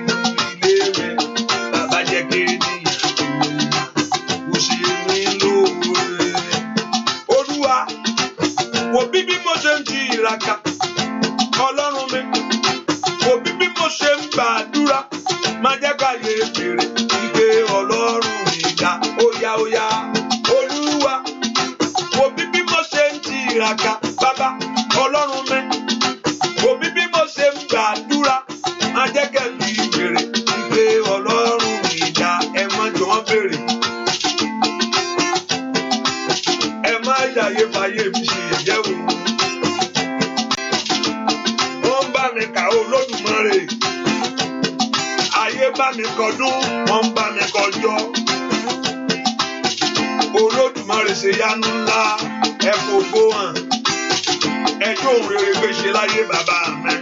Wo bí mo ṣe ń tiraka, Ọlọ́run mi. Wo bí mo ṣe ń gbàdúrà, máa jẹ́ ká yé bèrè ìgbé Ọlọ́run ìjà. Óyá óyá, Olúwa. Wo bí mo ṣe ń tiraka, bàbá Ọlọ́run mi. Wo bí mo ṣe ń gbàdúrà, máa jẹ́ ká yé bèrè ìgbé Ọlọ́run ìjà. Ẹ má jọ wọ́n bèrè. Ẹ má yàyé fàyè mi ṣe yẹ̀yẹ́ o. Wọ́n bá mi kà Olódùmarè. Ayé bá mi kọdún, wọ́n bá mi kọjọ́. Olódùmarè ṣe yánú ńlá ẹ fògo hàn ẹjọ́ òun rere gbé ṣe láyé bàbá mi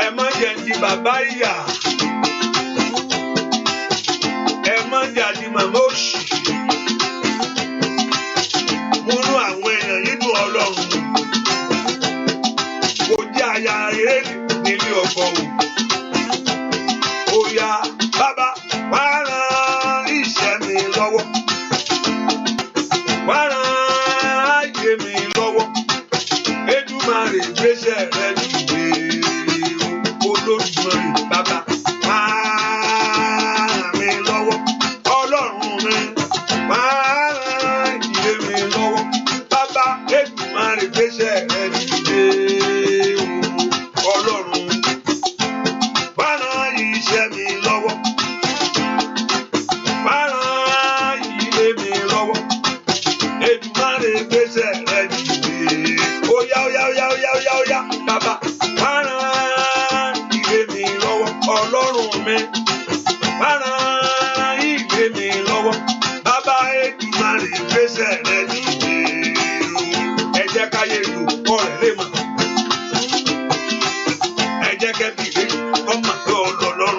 ẹ má jẹ́ di bàbá ìyà ẹ má jẹ́ di màmá òṣì múnú àwọn èèyàn yìí dùn Ọlọ́run kò jẹ́ aya rere nílé ọkọ o yá bàbá wá ràn iṣẹ́ mi lọ́wọ́ wá ràn ayé mi lọ́wọ́ Èdùmàrè gbéṣẹ́ rẹ dìde Olódùmarè bàbá wá ràn mí lọ́wọ́ Ọlọ́run mi wá ràn ayé mi lọ́wọ́ bàbá Èdùmàrè gbéṣẹ́ rẹ dìde Ọlọ́run wá ràn iṣẹ́ mi lọ́wọ́. Èdùmàrè gbéṣẹ́ rẹ dìde óyá bàbá wá ràn ilé mi lọ́wọ́ Ọlọ́run mi wá ràn ilé mi lọ́wọ́ bàbá Èdùmàrè gbéṣẹ́ rẹ dìde ẹ jẹ́ káyé lò ọ̀rẹ́ lè mọ̀ ẹ jẹ́ kẹ́bí lè ọmọ pé Ọlọ́run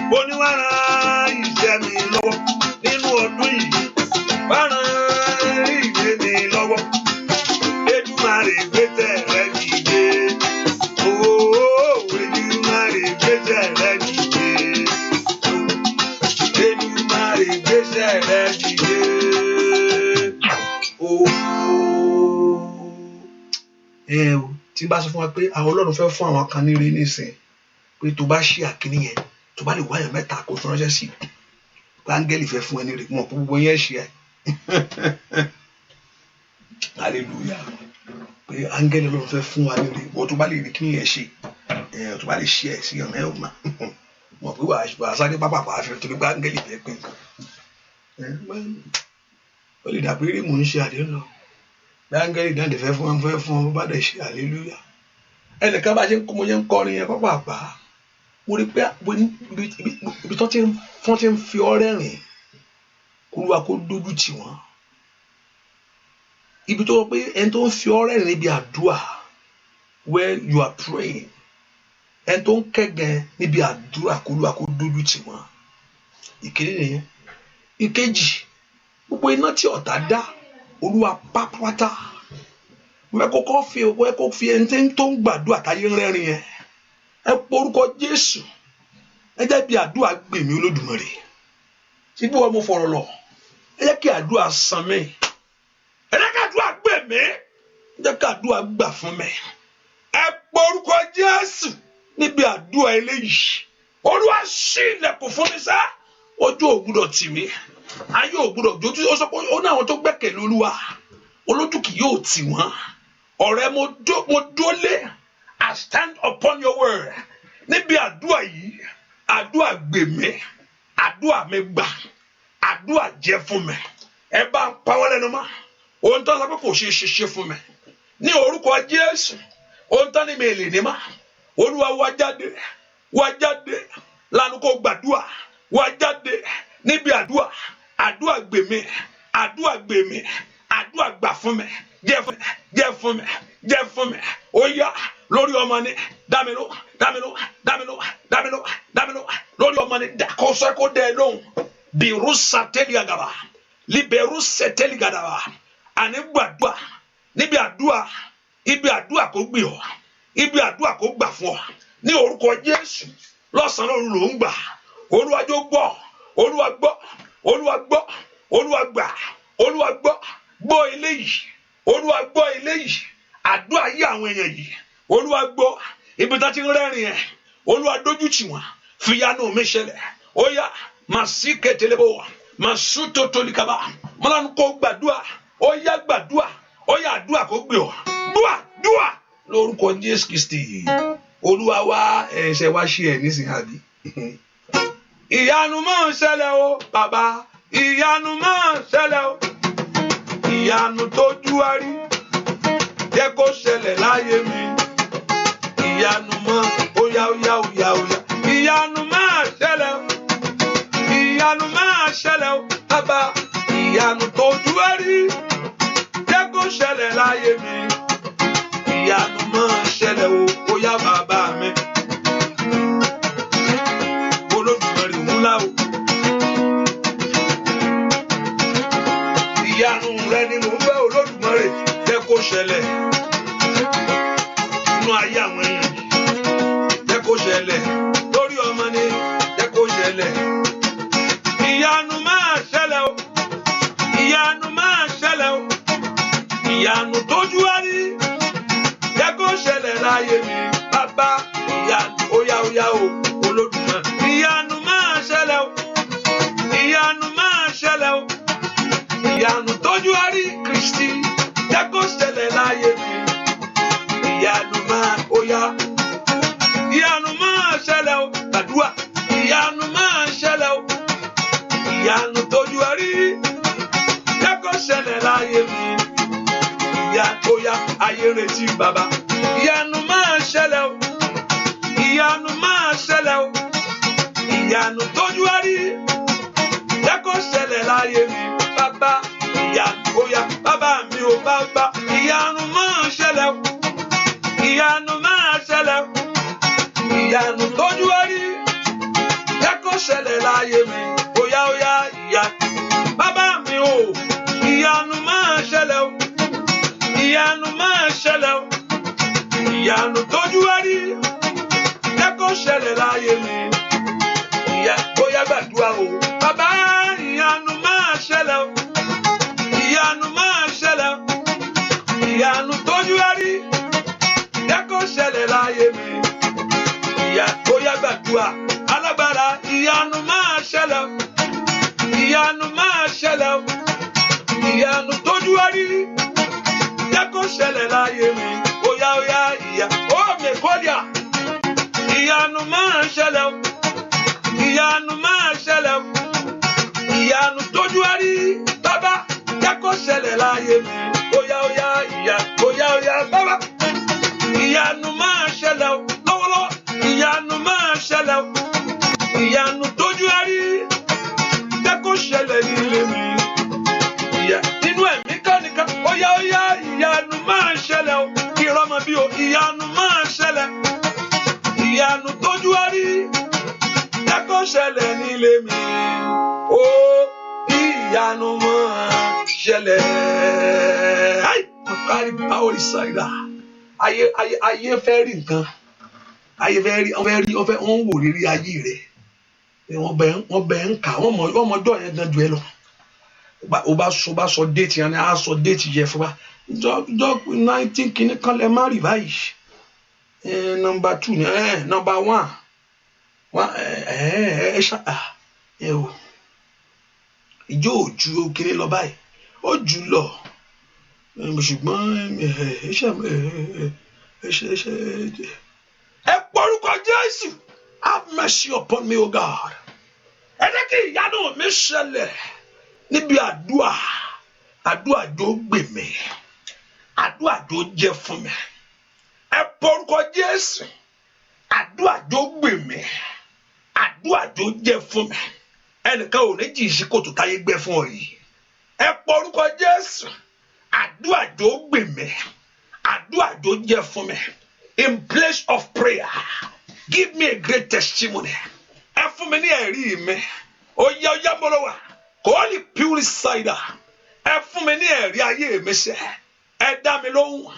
mo ní wá ràn iṣẹ́ mi lọ́wọ́ nínú ọdún yìí. Èdùmàrè gbéṣẹ́ rẹ dìde Èdùmàrè gbéṣẹ́ rẹ dìde Èdùmàrè gbéṣẹ́ rẹ dìde tí bá sọ fún wa pé àwọn Ọlọ́run fẹ́ fún àwọn kan ní ire nísìn pé tó bá ṣí àkíní yẹn tó bá lè wáyàn mẹ́ta kó fi ránṣẹ́ sí áńgẹ́lì fẹ́ fún ẹ ní ire mọ̀ pé gbogbo yẹn ṣe ẹ hallelujah pé áńgẹ́lì Ọlọ́run fẹ́ fún wa ní ire wọ́n tó bá lè rí kí yẹn ṣe tó bá lè ṣe ẹ sí ọ̀nà ẹ̀ ọ̀nà mọ̀ pé wàá sáré pápákọ̀ àfẹ́ torí pé áńgẹ́lì fẹ́ pín nǹkan ó lè dàbí rí mò ń ṣe àdéhùn lọ bí áńgẹ́lì náà lè fẹ́ fún ọ bá dẹ̀ ṣe hallelujah ẹnìkan bá ṣe ń kó mo yẹn ń kọrin yẹn pápá mo rí pé ibi tó ti ń fi ọrẹ rìn Olúwa kó dójú tì wọ́n ibi tó pé ẹni tó ń fi ọrẹ rìn níbi àdúrà where you are praying ẹni tó ń kẹ́gàn níbi àdúrà kó Olúwa kó dójú tì wọ́n ìkéde nìyẹn ìkejì gbogbo iná tí ọ̀tá dá Olúwa pápátá mẹ́kọ̀ọ́kọ́ fi ẹni tó ń gbàdúrà táyé ń rẹ́rìn yẹn ẹ porúkọ Jésù ẹ jẹ́ bí àdúrà gbèmí Olódùmarè síbí wọn mo fọ̀rọ̀ lọ ẹ jẹ́ kí àdúrà san mí ẹ jẹ́ kí àdúrà gbèmí ẹ jẹ́ kí àdúrà gbà fún mi ẹ porúkọ Jésù níbi àdúrà eléyìí Olúwa ṣí ilẹ̀kùn fún mi sá ojú ò gbọdọ̀ tì mí ayé ò gbọdọ̀ jójú ó sọ pé ó ní àwọn tó gbẹ́kẹ̀lé Olúwa olójú kì yóò tì wọ́n ọ̀rẹ́ mo dólé I stand upon your word níbi àdúrà yìí àdúrà gbèmí àdúrà mi gbà àdúrà jẹ́ fún mi ẹ bá ń pa wọ́n lẹ́nu mọ́ ohun tó ń sọ pé kò ṣe fún mi ní orúkọ Jésù ohun tó ní mi lè ní mọ́ Olúwa wá jáde lánàá kó gbàdúrà wá jáde níbi àdúrà gbèmí àdúrà gbà fún mi jẹ́ fún mi ó yá lórí ọmọ ni dámiló lórí ọmọ ni kọsọ kó dẹ lóhùn bìrù sàtẹ́lì àgàbà libẹ̀rù sẹ̀tẹ́lì gàdàbà àní gbàdúrà níbi àdúrà ibi àdúrà kó gbé ọ ibi àdúrà kó gbà fún ọ ní orúkọ Jésù lọ́sàn-án lóru ló ń gbà Olúwa jọ̀ọ́ gbọ́ Olúwa gbọ́ Olúwa gbà Olúwa gbọ́ eléyìí Olúwa gbọ́ eléyìí àdúrà yí àwọn èèyàn yìí Olúwa gbọ́ ibi tá ti ń rẹ́rìn ẹ̀ Olúwa dójú tì wọ́n fìyànù mi ṣẹlẹ̀ ó yá màá sí kẹtẹlẹbọ màá sún tótólikaba mọ́lánú kó gbàdúrà ó yá gbàdúrà ó yá àdúrà kó gbé ọ dúà lórúkọ Jésù Kristi Olúwa wá ẹ̀ṣẹ̀ wá ṣe ẹ̀ nísìnyí àbí. ìyanu máa ń ṣẹlẹ̀ o bàbá ìyanu máa ń ṣẹlẹ̀ o ìyanu tójú wa rí jẹ́ kó ṣẹlẹ̀ láyé mi ìyanu máa ó yá ìyanu máa ṣẹlẹ̀ o ìyanu máa ṣẹlẹ̀ o bàbá ìyanu tójú ẹ rí jẹ́ kó ṣẹlẹ̀ láyé mi ìyanu máa ṣẹlẹ̀ o ó yá bàbá mi Olódùmarè ńlá o ìyanu rẹ ni mò ń fẹ́ Olódùmarè jẹ́ kó ṣẹlẹ̀ nínú ayé àwọn èèyàn jẹ́ kó ṣẹlẹ̀ lórí ọmọ ni jẹ́ kó ṣẹlẹ̀ ìyanu máa ṣẹlẹ̀ o ìyanu máa ṣẹlẹ̀ o ìyanu tójú wá rí jẹ́ kó ṣẹlẹ̀ láyé mi bàbá ìyanu óyá o Olódùmarè ìyanu máa ṣẹlẹ̀ o ìyanu máa ṣẹlẹ̀ o ìyanu tójú wá rí Kristi jẹ́ kó ṣẹlẹ̀ láyé mi ìyanu máa óyá ìyanu máa ṣẹlẹ̀ o gbàdúrà ìyanu máa ṣẹlẹ̀ o ìyanu tójú wá rí jẹ́ kó ṣẹlẹ̀ láyé mi óyá ayé retí bàbá ìyanu máa ṣẹlẹ̀ o ìyanu máa ṣẹlẹ̀ o ìyanu tójú wá rí jẹ́ kó ṣẹlẹ̀ láyé mi bàbá ìyanu óyá bàbá mi ò bàbá ìyanu máa ṣẹlẹ̀ o ìyanu máa ṣẹlẹ̀ o ìyanu tójú wá rí jẹ́ kó ṣẹlẹ̀ láyé mi óyá ìyá bàbá mi ò ìyanu máa ṣẹlẹ̀ o ìyanu máa ṣẹlẹ̀ o ìyanu tójú wá rí jẹ́ kó ṣẹlẹ̀ láyé mi ìyá bóyá gbàdúrà o bàbá ìyanu máa ṣẹlẹ̀ o ìyanu máa ṣẹlẹ̀ o ìyanu tójú wá rí jẹ́ kó ṣẹlẹ̀ láyé mi ìyá bóyá gbàdúrà alágbára ìyanu máa ṣẹlẹ̀ o ìyanu máa ṣẹlẹ̀ o ìyanu tójú wá rí jẹ́ kó ṣẹlẹ̀ láyé mi óyá ìyá ó mẹ́kọ́díà ìyanu máa ṣẹlẹ̀ o ìyanu máa ṣẹlẹ̀ o ìyanu tójú wá rí bàbá jẹ́ kó ṣẹlẹ̀ láyé mi óyá ìyá bàbá ìyanu máa ṣẹlẹ̀ o lọ́wọ́lọ́wọ́ ìyanu máa ṣẹlẹ̀ o ìyanu tójú wá rí jẹ́ kó ṣẹlẹ̀ nílé mi ìyá nínú ẹ̀mí kánìkan óyá ìyanu máa ṣẹlẹ̀ o kí ìrọmọ bí o ìyanu máa ṣẹlẹ̀ ìyanu tójú wá rí jẹ́ kó ṣẹlẹ̀ nílé mi ó ìyanu máa ṣẹlẹ̀ ai kárí báwo rí ṣáìdá ayé fẹ́ rí nǹkan ayé fẹ́ rí wọ́n wò rírí ayé rẹ̀ wọ́n bẹ̀ ń kà wọ́n mọjọ́ yẹn gan jù ẹ lọ o bá sọ déètì yẹn á sọ déètì yẹn fún wa jọ 19 kìíní kan lẹ má rí báyìí number 2 ni number 1 o ìjọ òjú kìíní lọ báyìí ó jù lọ ṣùgbọ́n ẹ porúkọ Jésù have mercy upon me o God ẹ jẹ́ kí ìyanu mi ṣẹlẹ̀ níbi àdúà jọ gbè mí àdúà jọ jẹ́ fún mi ẹ porúkọ Jésù àdúà jọ gbè mí àdúà jọ jẹ́ fún mi ẹnìkan ò ní jì sí kòtò táyé gbẹ́ fún ọ yìí ẹ porúkọ Jésù àdúà jọ gbè mí àdúà jọ jẹ́ fún mi in place of prayer give me a great testimony ẹ fún mi ní ẹ̀rí mi ó yá mọ́lọ́ wa holy puricider ẹ fún mi ní ẹ̀rí ayé mi ṣe ẹ dá mi lóhùn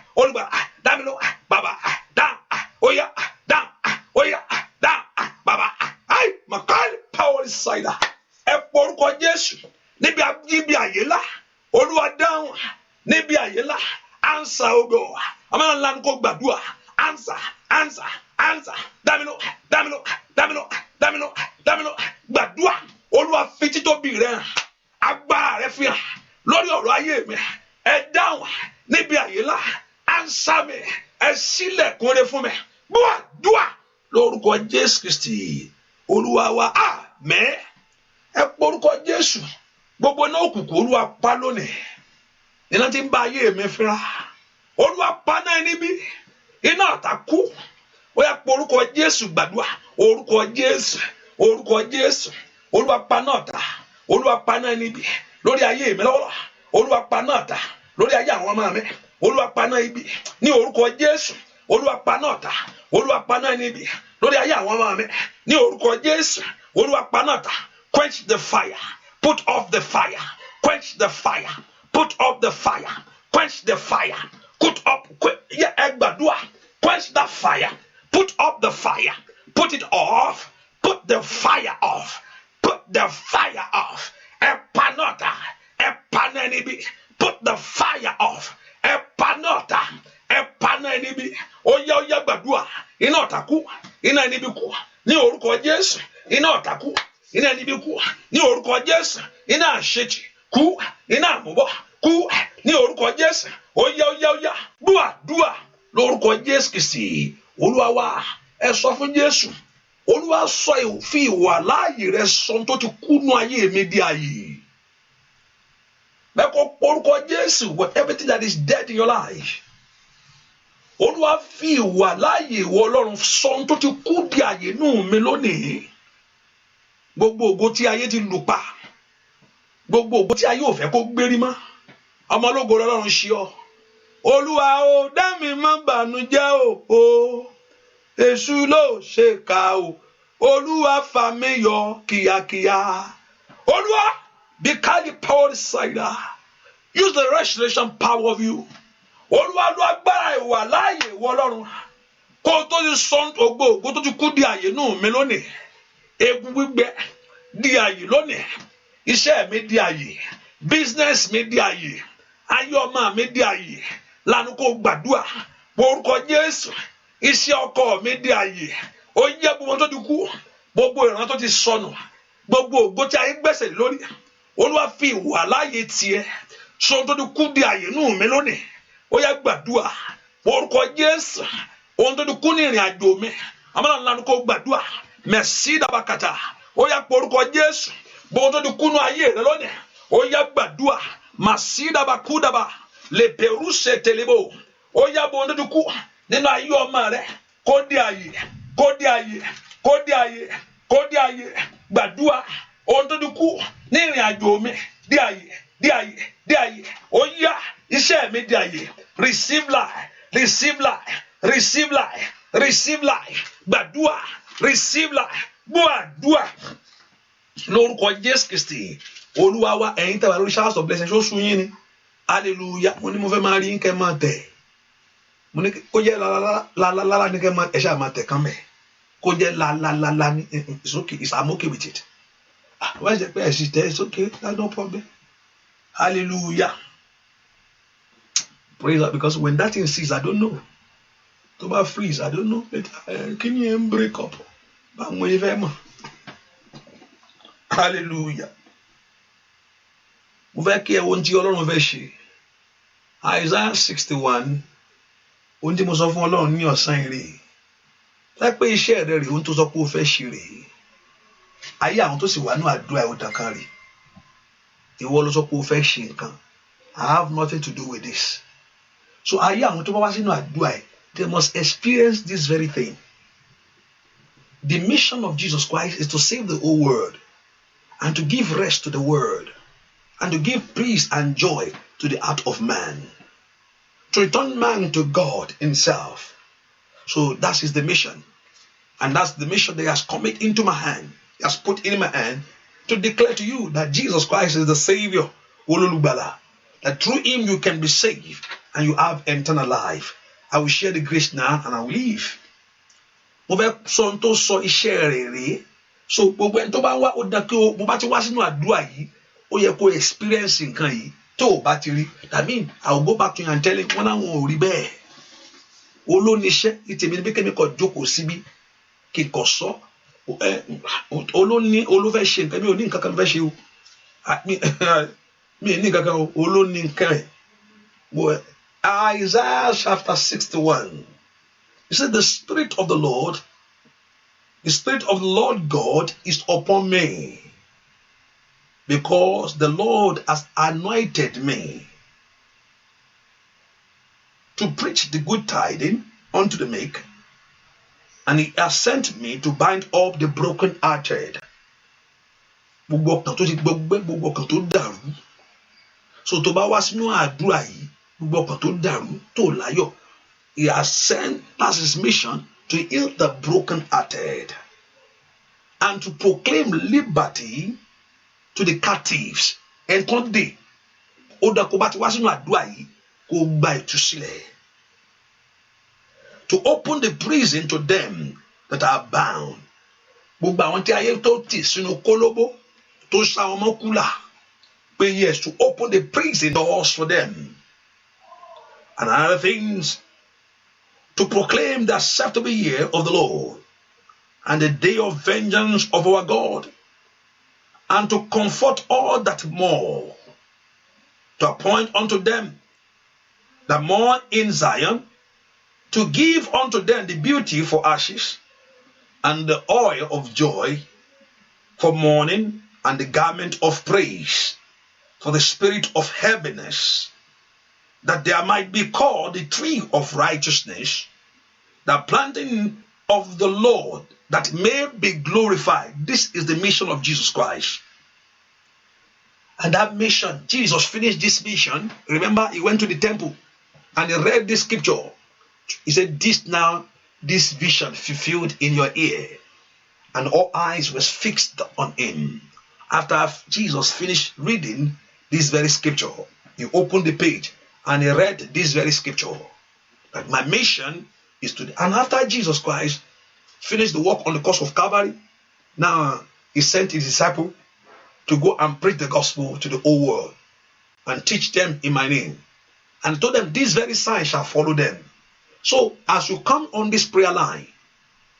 olùgbàlà bàbá bàbá makali power cider ẹ porúkọ Jésù níbi àyè lá Olúwa dáhùn níbi àyè lá ansa ogo àmọ́ ńlá ní kò gbàdúrà ansa dámiló gbàdúrà Olúwa fi títóbi rẹ̀ agbára rẹ̀ fi hàn lórí ọ̀rọ̀ ayé mi ẹ dáhùn níbi àyè lá ansa mi ẹ ṣílẹ̀kùn rẹ̀ fún mi dúà lórúkọ Jésù Kristi Olúwa wa àmín ẹ porúkọ Jésù gbogbo náà òkùnkùn Olúwa pa lónìí iná tí ń bá ayé mi fínra Olúwa paná ẹni bí iná ọ̀tá kú ó yá pé orúkọ Jésù gbàdúrà orúkọ Jésù Olúwa paná ọ̀tá Olúwa paná ẹni bí lórí ayé mi lọ́wọ́ Olúwa paná ọ̀tá lórí ayé àwọn ọmọ mi Olúwa paná ibi ní orúkọ Jésù Olúwa paná ọ̀tá Olúwa paná ẹni bí lórí ayé àwọn ọmọ mi ní orúkọ Jésù Olúwa paná ọ̀tá quench the fire put off the fire quench the fire put off the fire quench the fire put up ẹ gbàdúrà quench that fire put up the fire put it off put the fire off put the fire off ẹ paná ọ̀tá ẹ paná ẹni bí put the fire off ẹ paná ọ̀tá ẹ paná ẹni bí ó yá gbàdúrà iná ọ̀tá kú iná ẹni bí kú ní orúkọ Jésù iná ọ̀tá kú iná ẹni bí kú ní orúkọ Jésù iná àṣetì kú iná àmúbọ̀ kú ní orúkọ Jésù ó yá dúà lórúkọ Jésù Kristi Olúwa wa ẹ sọ fún Jésù Olúwa sọ fi ìwà láàyè rẹ sọ tó ti kú nú ayé mi di àyè bẹ́ẹ̀ kọ́ orúkọ Jésù everything that is dead in your life Olúwa fi ìwà láàyè ìwọ Ọlọ́run sọ tó ti kú di àyè nú mi lónìí gbogbo ògo tí ayé ti lù pa gbogbo ògo tí ayé ò fẹ́ kó gbérí mọ́ ọmọ ológo Ọlọ́run ṣe ọ́ Olúwa o dá mi má bànújẹ́ o Èṣù ló ṣe kà o Olúwa fà mí yọ kíákíá Olúwa be carry power side use the restoration power of you Olúwa ló agbára ìwà láàyè ìwọ Ọlọ́run kó tó ti sọ ògo tó ti kú di àyè nù mí lónìí egun gbígbẹ di àyè lónìí iṣẹ́ mi di àyè business mi di àyè ayé ọmọ mi di àyè lánàá kó gbàdúrà orúkọ Jésù iṣẹ́ ọkọ mi di àyè ó yẹ gbogbo tó ti kú gbogbo ìran tó ti sọnù gbogbo ògo tí ayé gbèsè lórí Olúwa fi ìwà láàyè tiẹ̀ sọ tó ti kú di àyè nù mí lónìí ó yẹ gbàdúrà orúkọ Jésù ohun tó ti kú ní ìrìn àjò mi àmọ́ lánàá kó gbàdúrà mẹsì dàbàkàtà ó yẹ orúkọ Jésù gbogbo tó ti kú nú ayé rẹ lónìí ó yẹ gbàdúrà màsì dàbàkúdàbà lè pèrú ṣe tẹlẹbọ ó yẹ gbogbo tó ti kú nínú ayé ọmọ rẹ kó di àyè gbàdúrà ohun tó ti kú ní ìrìn àjò mi di àyè ó yá iṣẹ́ mi di àyè receive life gbàdúrà receive life gbàdúrà lórúkọ Jésù Kristi Olúwa wa ẹ̀yin tẹ́ wà lórí showers of blessing ṣó sún yín ni hallelujah mo ní mo fẹ́ máa rí kẹ́ máa tẹ̀ mo ní kó jẹ́ la ní kẹ́ máa ẹ̀ ṣáà máa tẹ̀ kán mẹ́ kó jẹ́ la ní it's okay I'm okay with it wọ́n ṣe pé ẹ̀sìn tẹ́ it's okay that's no problem hallelujah praise God because when that thing cease I don't know tó bá freeze I don't know kí ni ẹ̀ ń break up báwọn ẹ̀ fẹ́ mọ̀ hallelujah mo fẹ́ kí ẹ wo ohun tí Ọlọ́run fẹ́ ṣe Isaiah 61 ohun tí mo sọ fún Ọlọ́run ní ọ̀sán ire lápẹ́ iṣẹ́ rẹ̀ rè ohun tó sọ pé ó fẹ́ ṣe rè ayé àwọn tó sì wà ní àdúrà ìwòdàn kan rè ìwọ ló sọ pé ó fẹ́ ṣe nǹkan I have nothing to do with this so ayé àwọn tó bá wá sínú àdúrà ẹ̀ they must experience this very thing. The mission of Jesus Christ is to save the whole world and to give rest to the world and to give peace and joy to the heart of man, to return man to God himself. So that is the mission, and that's the mission that he has committed into my hand. He has put in my hand to declare to you that Jesus Christ is the Savior, that through him you can be saved and you have eternal life. I will share the grace now and I will leave. Mo fẹ́ sọ tó sọ iṣẹ́ rẹ̀ rèé so gbogbo ẹni tó bá wá ó dán kí o mo bá ti wá sínú àdúrà yìí ó yẹ kó experience nǹkan yìí tó o bá ti rí that mean I will go back to you and tell him wọn láwọn ò rí bẹ́ẹ̀ olóníṣẹ́ ìtẹ̀mí ni bí kẹ́mi kọ̀ jókòó síbí kí n kọ̀ sọ olófẹ́ ṣe nǹkan mi ò ní nǹkan kan fẹ́ ṣe o mi ní nǹkan kan olóní nǹkan ẹ̀ Isaiah chapter 61. He said, the Spirit of the Lord God is upon me, because the Lord has anointed me to preach the good tidings unto the meek, and he has sent me to bind up the broken-hearted. Gbogbo ọkàn tó ti gbọgbẹ́, gbogbo ọkàn tó dàrú. So tó bá wá sínú àdúrà yìí, gbogbo ọkàn tó dàrú, tó láyọ̀, he has sent as his mission to heal the broken-hearted and to proclaim liberty to the captives. Nǹkan dé, ó dá kó bá ti wá sínú àdúrà yìí, kó gba ìtúsílẹ̀. To open the prison to them that are bound. Gbogbo àwọn tí ayé tó tì sínú kólóbó, tó sá wọn mọ́ kúlà. Pé yes, to open the prison doors for them. And other things, to proclaim the acceptable year of the Lord and the day of vengeance of our God, and to comfort all that mourn, to appoint unto them that mourn in Zion, to give unto them the beauty for ashes, and the oil of joy for mourning, and the garment of praise for the spirit of heaviness, that there might be called the tree of righteousness, the planting of the Lord, that may be glorified. This is the mission of Jesus Christ. And that mission, Jesus finished this mission. Remember, he went to the temple and he read this scripture. He said, this vision fulfilled in your ear. And all eyes were fixed on him. After Jesus finished reading this very scripture, he opened the page and he read this very scripture. That my mission is to... And after Jesus Christ finished the work on the cross of Calvary, now he sent his disciple to go and preach the gospel to the whole world and teach them in my name. And told them, this very sign shall follow them. So as you come on this prayer line,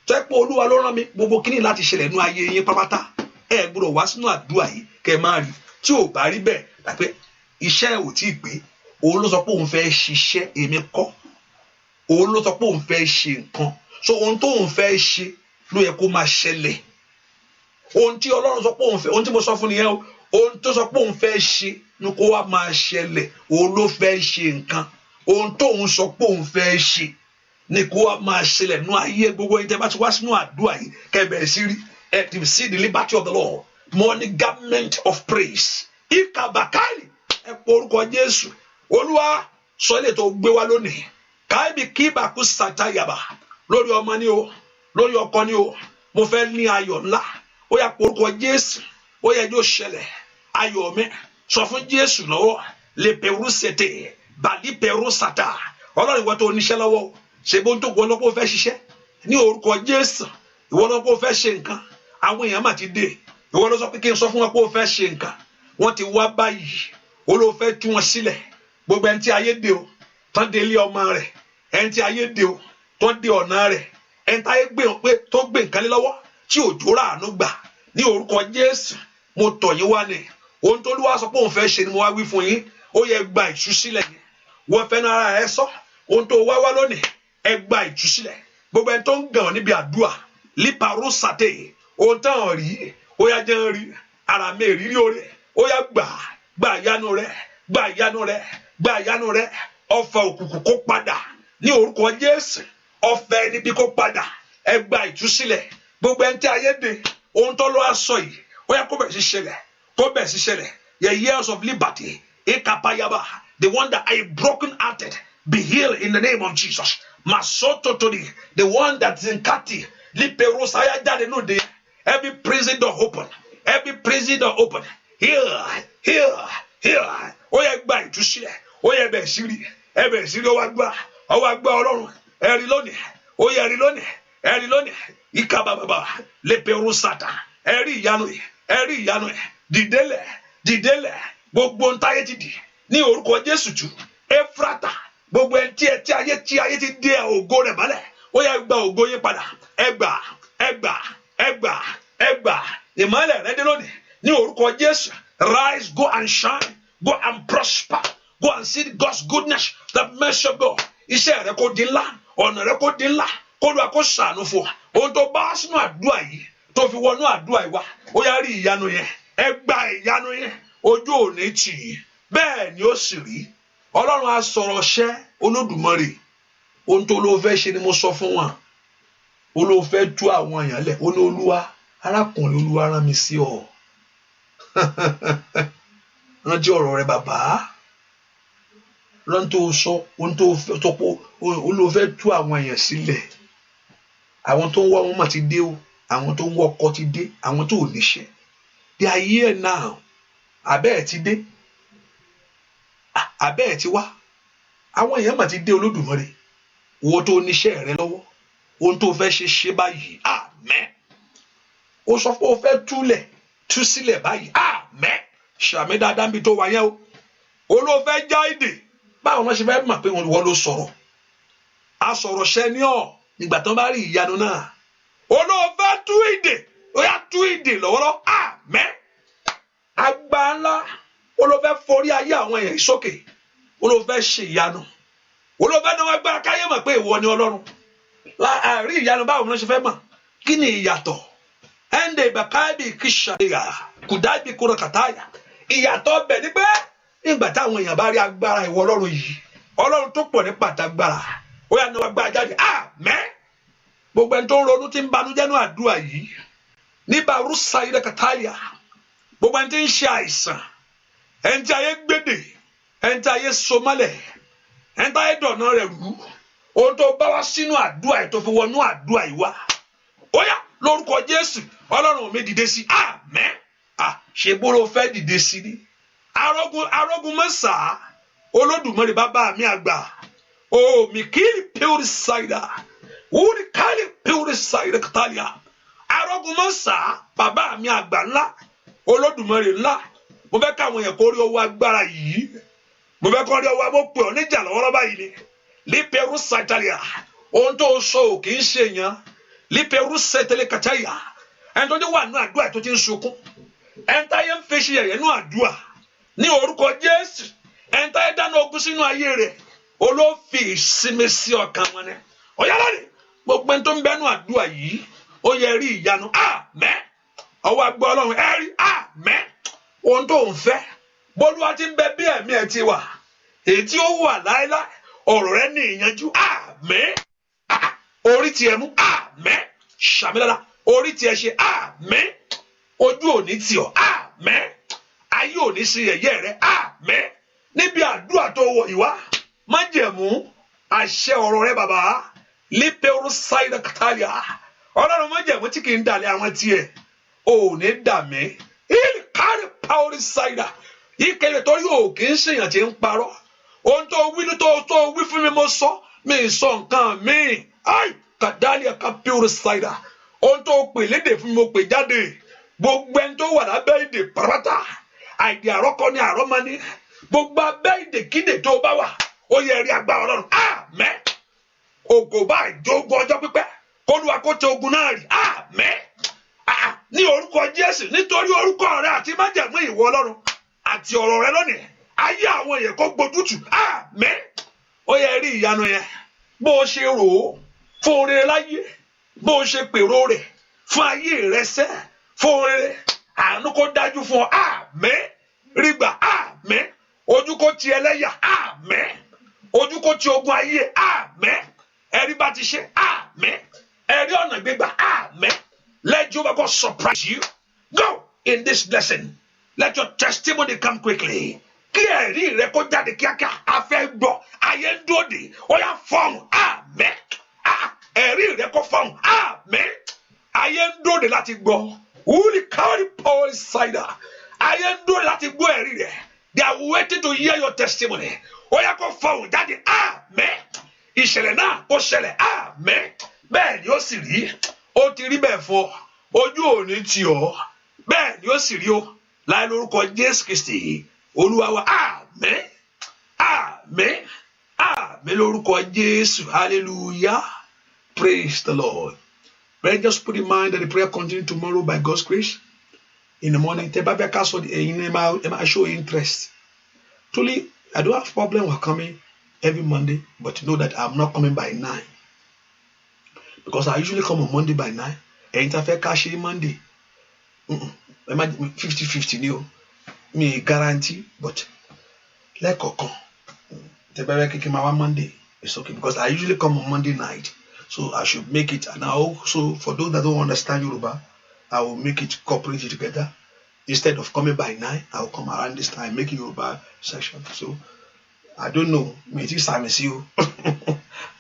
Olúwa ló rán mi, gbogbo kíní láti ṣẹlẹ̀ nínú ayé yín pátápátá, ẹ gbọ́dọ̀ wá sínú àdúrà yìí kẹ́ máa rí. Tí ò bá rí bẹ́ẹ̀, dàpé iṣẹ́ ò tí ì pé, òun ló sọ pé òun fẹ́ ṣiṣẹ́, èmi kọ́. Òun ló sọ pé òun fẹ́ ṣe nǹkan. So ohun tó òun fẹ́ ṣe ló yẹ kó máa ṣẹlẹ̀. Ohun tí Ọlọ́run sọ pé òun fẹ́, ohun tí mo sọ fún nìyẹn o, ohun tó sọ pé òun fẹ́ ṣe ni kó wá máa ṣẹlẹ̀. Òun ló fẹ́ ṣe nǹkan. Ohun tó òun sọ pé òun fẹ́ ṣe ni kó wá máa ṣẹlẹ̀ nínú ayé gbogbo ẹni tẹ́ bá ti wá sínú àdúrà yìí kẹ́ bẹ̀rẹ̀ sí rí to see the liberty of the Lord, morning garment of praise. Ikabakali ẹ pọ orúkọ Jésù. Olúwa sọ ilé tó gbé wá lónìí. Káìbì kíbà kú sàtáyàbà lórí ọmọ ni o, lórí ọkọ ni o. Mo fẹ́ ní ayọ̀ ńlá. Ó yá pọ orúkọ Jésù. Ó yẹ yóò ṣẹlẹ̀. Ayọ̀ mi sọ fún Jésù lọ́wọ́. Le peru sete, bali peru sata. Ọlọ́run ìwọ tó oníṣẹ́ lọ́wọ́. Ṣé bó ń tó gbọ́ lọ́pọ̀ fẹ́ ṣiṣẹ́? Ní orúkọ Jésù. Ìwọ lọ́pọ̀ fẹ́ ṣe nǹkan. Àwọn èèyàn mà ti dé. Ìwọ ló sọ pé kí n sọ fún wọn pé ó fẹ́ ṣe nǹkan. Wọ́n ti wá báyìí. Ó ló fẹ́ tú wọn sílẹ̀. Gbogbo ẹni tí ayé dè o, tán dé ilé ọmọ rẹ̀. Ẹni tí ayé dè o, tán dé ọ̀nà rẹ̀. Ẹni tí ayé gbé o pé tó gbé nǹkan lé lọ́wọ́ tí òjò rà àánú gbà. Ní orúkọ Jésù, mo tọ̀ yín wá ni. Ohun tó Olúwa sọ pé òun fẹ́ ṣe ni mo wá wí fún yín. Ó yẹ gba ìtúsílẹ̀ yẹn. Wọ́n fẹ́ náà ara rẹ̀ sọ. Ohun tó wá lónìí, ẹ gba ìtúsílẹ̀. Gbogbo ẹni tó ń gàn níbi àdúrà, líparó sàté. Ohun táwọn rí, ó yá jẹ́ rí. Ara mi rírí oore. Ó yá gbà ìyanu rẹ̀, gbà ìyanu rẹ̀, gbà ìyanu rẹ̀. Ọfà òkùnkùn kó padà. Ní orúkọ Jésù, ọfà ẹni bí kó padà. Ẹ gba ìtúsílẹ̀. Gbogbo ẹni tí ayé dè, ohun tó lọ́ sọ yìí, ó yá kó bẹ̀ sí ṣẹlẹ̀, kó bẹ̀ sí ṣẹlẹ̀. The years of liberty, Ekapayaba, the one that are broken hearted, be healed in the name of Jesus. Masoto Todi, the one that's in Kati, Liperosaya Jadenude, every prison door open, every prison door open. Here. Ó yẹ gba ìtúsílẹ̀, ó yẹ bẹ̀ sírí, ẹ bẹ̀ sírí ó wá gbà Ọlọ́run, ẹ̀rí lónìí, ó yẹ ẹ̀rí lónìí, Ikababa, Leperosata, ẹ̀rí ìyanu ẹ̀, dìdélẹ̀, gbogbo ntáyé ti dì, ní orúkọ Jésù tú, Efrata, gbogbo ẹni tí ayé ti dé ògo rẹ̀ mọ́lẹ̀, ó yẹ gba ògo yín padà, ẹ gbà, ìmọ́lẹ̀ rẹ dé lónìí, ní orúkọ Jésù, rise, go and shine, go and prosper, go and see God's goodness, the mercy of God. Iṣẹ́ rẹ kó di ńlá, ọ̀nà rẹ kó di ńlá, kó lóa kó ṣàánú fún wa. Ohun tó bá sínú àdúrà yìí, tó fi wọnú àdúrà yìí wá, ó yá rí ìyanu yẹn, ẹ gba ìyanu yẹn, ojú ò ní tì í, bẹ́ẹ̀ ni ó sì rí, Ọlọ́run á sọ̀rọ̀ ṣẹ́ Olódùmarè ohun tó ló fẹ́ ṣe ni mo sọ fún wọn ó ló fẹ́ tú àwọn èèyàn lẹ̀ ó ní Olúwa arákùnrin Olúwa rán mi sí ọ rántí ọ̀rọ̀ rẹ bàbá rántí tó sọ ohun tó pọ̀ ó ló fẹ́ tú àwọn èèyàn sílẹ̀ àwọn tó ń wá wọn mà ti dé o àwọn tó ń wá ọkọ ti dé àwọn tó ò níṣẹ́ they are here now abẹ́ ẹ̀ ti dé abẹ́ ẹ̀ ti wá àwọn èèyàn mà ti dé Olódùmarè wo tó níṣẹ́ rẹ lọ́wọ́ ohun tó fẹ́ ṣe báyìí àmín ó sọ pé ó fẹ́ tú sílẹ̀ báyìí àmín ṣàmì dáadáa níbi tó wà yẹn o olóòfẹ́ já ìdè báwọn náà ṣe fẹ́ mọ̀ pé wọ́n ló sọ̀rọ̀ a sọ̀rọ̀ ṣẹ́ ní ọ̀ nígbà tó bá rí ìyanu náà olóòfẹ́ tú ìdè ó yá tú ìdè lọ́wọ́lọ́ àmín àgbà ńlá olóòfẹ́ forí ayé àwọn èèyàn sókè olóòfẹ́ ṣe ìyanu olóòfẹ́ náà wá gbára káyé mọ̀ pé ìwọ ni Ọlọ́run láàárín ìyanu báwọn náà ṣe fẹ́ mọ̀ kí ni ìyàtọ̀ ẹ̀ǹdẹ̀ ìbàkáìbì kìsàdéyà kùdáìbì kúrò kàtáyà ìyàtọ̀ bẹ̀ ni pé nígbà táwọn èèyàn bá rí agbára ìwọ Ọlọ́run yìí Ọlọ́run tó pọ̀ ní pàtàgbára ó yà ní wàá gbára jáde àmín gbogbo ẹni tó ń ronú tí ń banújẹ́ ní àdúrà yìí níbà rúṣà yìí kàtáyà gbogbo ẹni tí ń ṣe àìsàn ẹni tí ayé gbèdè ẹni tí ayé so mọ́lẹ̀ ẹni tí ayé dọ̀nà rẹ̀ rú ohun tó bá wá sínú àdúrà yìí tó fi wọnú àdúrà yìí wá ó yá lórúkọ Jésù Ọlọ́run mi dìde sí àmín ṣe bó ló fẹ́ dìde sí ni arógun mẹ́sà Olódùmarè bàbá mi àgbà mi kiri pure cider wúni kálí pure cider kàtàlíà arógun mẹ́sà bàbá mi àgbà ńlá Olódùmarè ńlá mo fẹ́ káwọn èèyàn kó rí ọwọ́ agbára yìí mo fẹ́ kó rí ọwọ́ abópè ọ níjà lọ́wọ́lọ́wọ́ báyìí ni lípẹ̀rù sàtàlíà ohun tó sọ ò kì í ṣe yẹn lípẹ̀rù sẹ̀tẹ̀lẹ̀ kàtàyà ẹni tó ti wà nínú àdúrà tó ti ń sunkún ẹni táyé ń fèsì ẹ̀yẹ nínú àdúrà ní orúkọ Jésù ẹni táyé dáná ogun sínú ayé rẹ̀ olófin ìsinmi sí ọkàn wọn ni ọ̀yára rẹ̀ gbogbo ẹni tó ń bẹ́nu àdúrà yìí ó yẹ rí ìyanu àmín ọwọ́ agbọ́ Ọlọ́run ẹ rí àmín ohun tó ń fẹ́ bólúwa ti ń bẹ bí ẹ̀mí ẹ̀ ti wà èyí tí ó wà láéláé ọ̀rọ̀ rẹ ní ìyanjú àmín orí tiẹ̀ mú àmín ṣàmìlára orí tiẹ̀ ṣe àmín ojú òní tì ọ́ àmín ayé òní sí yẹ̀yẹ́ rẹ àmín níbi àdúrà tó wọ ìwá májẹ̀mú àṣẹ ọ̀rọ̀ rẹ bàbá lípẹ̀rù sáìdà kàtàlíà Ọlọ́run májẹ̀mú tí kì í dàlẹ̀ àwọn tiẹ̀ òní dàmí ìkárí pàórí sáìdà ìkẹyẹ torí òkè ń ṣèyàn tí ń parọ́ ohun tó wí ní tó wí fún mi mo sọ mi sọ nǹkan mi kàdálíà kápẹ́rù sáìdà ohun tó pè lédè fún mi mo pè jáde gbogbo ẹni tó wà lábẹ́ ìdè pàrọ́tà àìdè àrọ́kọ ní àrọ́mọ́ni gbogbo abẹ́ ìdè kídè tó bá wà ó yẹ rí agbára Ọlọ́run àmín ògo bá ìjógun ọjọ́ pípẹ́ kólúwa kó tẹ ogun náà rí àmín ní orúkọ Jésù nítorí orúkọ rẹ àti májẹ̀mú ìwọ Ọlọ́run àti ọ̀rọ̀ rẹ lónìí ayé àwọn èèyàn kó gbójútù àmín ó yẹ rí ìyanu yẹn bó o ṣe rò ó fún oore láyé bó o ṣe pèrò rẹ̀ fún ayé rẹ sẹ́ fún oore àánú kó dájú fún ọ àmín rígbà àmín ojú kó ti ẹlẹ́yà àmín ojú kó ti ogun ayé àmín ẹ̀rí bá ti ṣe àmín ẹ̀rí ọ̀nà gbígbà àmín let Jehovah God surprise you go in this blessing let your testimony come quickly kí ẹ̀rí rẹ kó jáde kíákíá afẹ́ gbọ́ ayé ń dòde ó yá fọ́ọ̀mù àmín ẹ̀rí rẹ kó fọ́ọ̀mù àmín ayé ń dòde láti gbọ́ wúlì kárí pọ́ọ̀lì ṣáìdà ayé ń dòde láti gbọ́ ẹ̀rí rẹ they are waiting to hear your testimony ó yá kó fọ́ọ̀mù jáde àmín ìṣẹ̀lẹ̀ náà kó ṣẹlẹ̀ àmín bẹ́ẹ̀ ni ó sì rí ó ti rí bẹ́ẹ̀ fọ́ ojú òní tì ọ́ bẹ́ẹ̀ ni ó sì rí ó láì lórúkọ Jésù Kristi Olúwa wa àmín àmín àmín lórúkọ Jésù hallelujah praise the Lord. But just put in mind that the prayer continue tomorrow by God's grace in the morning. Tẹ́ bá fẹ́ ká sọ ẹ̀yin ẹ máa show interest. Truly, I don't have problem with coming every Monday, but know that I'm not coming by 9 because I usually come on Monday by 9. Ẹ̀yin tá fẹ́ ká ṣe Monday 50-50 ni o. Me guarantee, but lẹ́kọ̀ọ̀kan Monday, it's okay because I usually come on Monday night, so I should make it. And I also, for those that don't understand Yoruba, I will make it cooperate together. Instead of coming by 9, I will come around this time making Yoruba session. So I don't know, maybe time is you,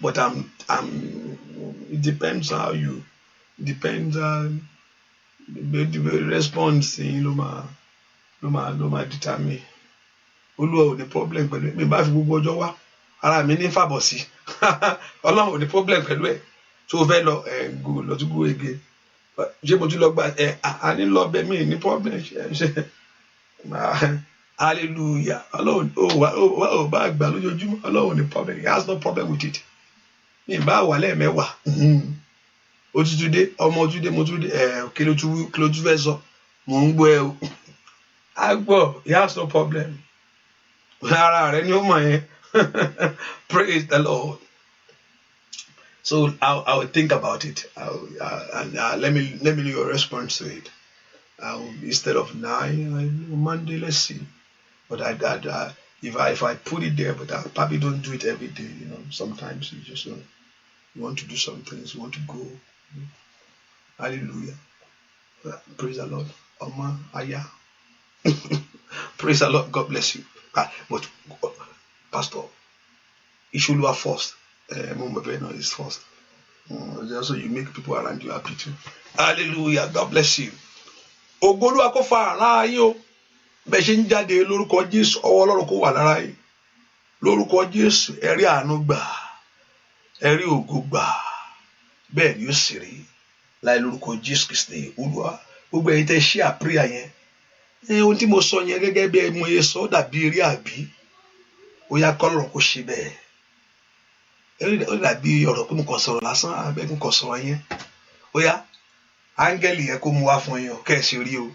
but it depends how you depends on the response ló máa determine. Olúwa ò ní problem pẹ̀lú mi bá fi gbogbo ọjọ́ wá ara mi ní fàbọ̀ sí Ọlọ́run ò ní problem pẹ̀lú ẹ̀ tó fẹ́ lọ lọ tún go again ṣé mo tún lọ gba a ní lọ bẹ mí ní problem ṣe hallelujah Ọlọ́run ò bá gbà lójoojúmọ́ Ọlọ́run ò ní problem, he has no problem with it. Mi bá wà lẹ́ẹ̀mẹ́wàá ojútúndé ọmọ ojúdé mo tún kí ló tún fẹ́ sọ mò ń gbọ́ ẹ o á gbọ́, he has no problem. Ara rẹ ni ó mọ̀ yẹn. Praise the Lord. So I will think about it. And let me know your response to it. Instead of 9 Monday, let's see. But if I put it there, but I probably don't do it every day. Sometimes you just you want to do some things, you want to go. Hallelujah. Praise the Lord. Oma Aya. Praise the Lord. God bless you. But Pastor, Ishuluwa first. Mumba is first. So you make people around you happy too. Hallelujah. God bless you. Ogoluwa kó fara lára yín o. Bẹ́ẹ̀ ṣe ń jáde lórúkọ Jésù, ọwọ́ Ọlọ́run kó wà lára yín. Lórúkọ Jésù, ẹ rí àánú gbà. Ẹ rí ògo gbà. Bẹ́ẹ̀ ni ó sì rí. Láì lórúkọ Jésù Kristi, Olúwa, gbogbo ẹ̀yin tẹ́ share prayer yẹn. Ohun tí mo sọ yẹn gẹ́gẹ́ bí mo yẹ sọ dàbí eré àbí. Ó yá k'Ọlọ́run kó ṣe bẹ́ẹ̀. Ó dàbí ọ̀rọ̀ pé mo kàn sọ̀rọ̀ lásán àbẹ́ mo kàn sọ̀rọ̀ yẹn. Ó yá áńgẹ́lì yẹn kó mú wá fún yín o, kẹ́ ẹ ṣe rí o.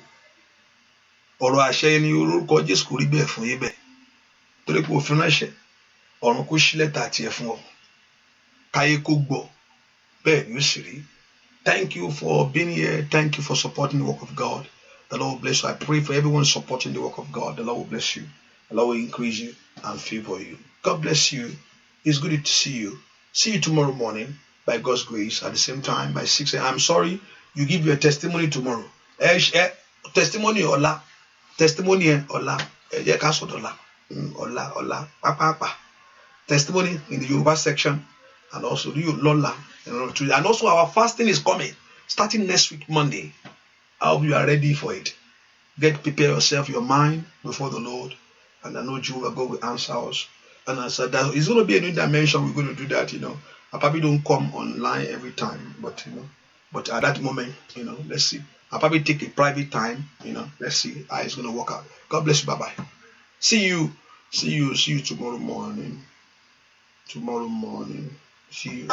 Ọ̀rọ̀ àṣẹ yẹn ni orúkọ Jésù kò rí bẹ́ẹ̀ fún yín bẹ́ẹ̀. Torí pé òfin ránṣẹ́, ọ̀run kó ṣí lẹ́tà tiẹ̀ fún ọ. Káyé kó gbọ́. Bẹ́ẹ̀ ni ó sì rí. Thank you for being here. Thank you for supporting the work of God. The Lord will bless you. I pray for everyone supporting the work of God. The Lord will bless you. The Lord will increase you and favor you. God bless you. It's good to see you. See you tomorrow morning by God's grace at the same time by 6 a.m. I'm sorry you give your testimony tomorrow. Testimony ọ̀la. Testimony ọ̀la. Ẹ ká sọ dọ̀la. Ọ̀la. Pápápá. Testimony in the Yoruba section and also Lola. And also our fasting is coming starting next week Monday. I hope you are ready for it. Prepare yourself, your mind before the Lord, and I know Jehovah God will answer us. And I said that it's going to be a new dimension. We're going to do that. I probably don't come online every time, but at that moment, let's see. I'll probably take a private time. Let's see how it's going to work out. God bless you. Bye bye. See you tomorrow morning. See you.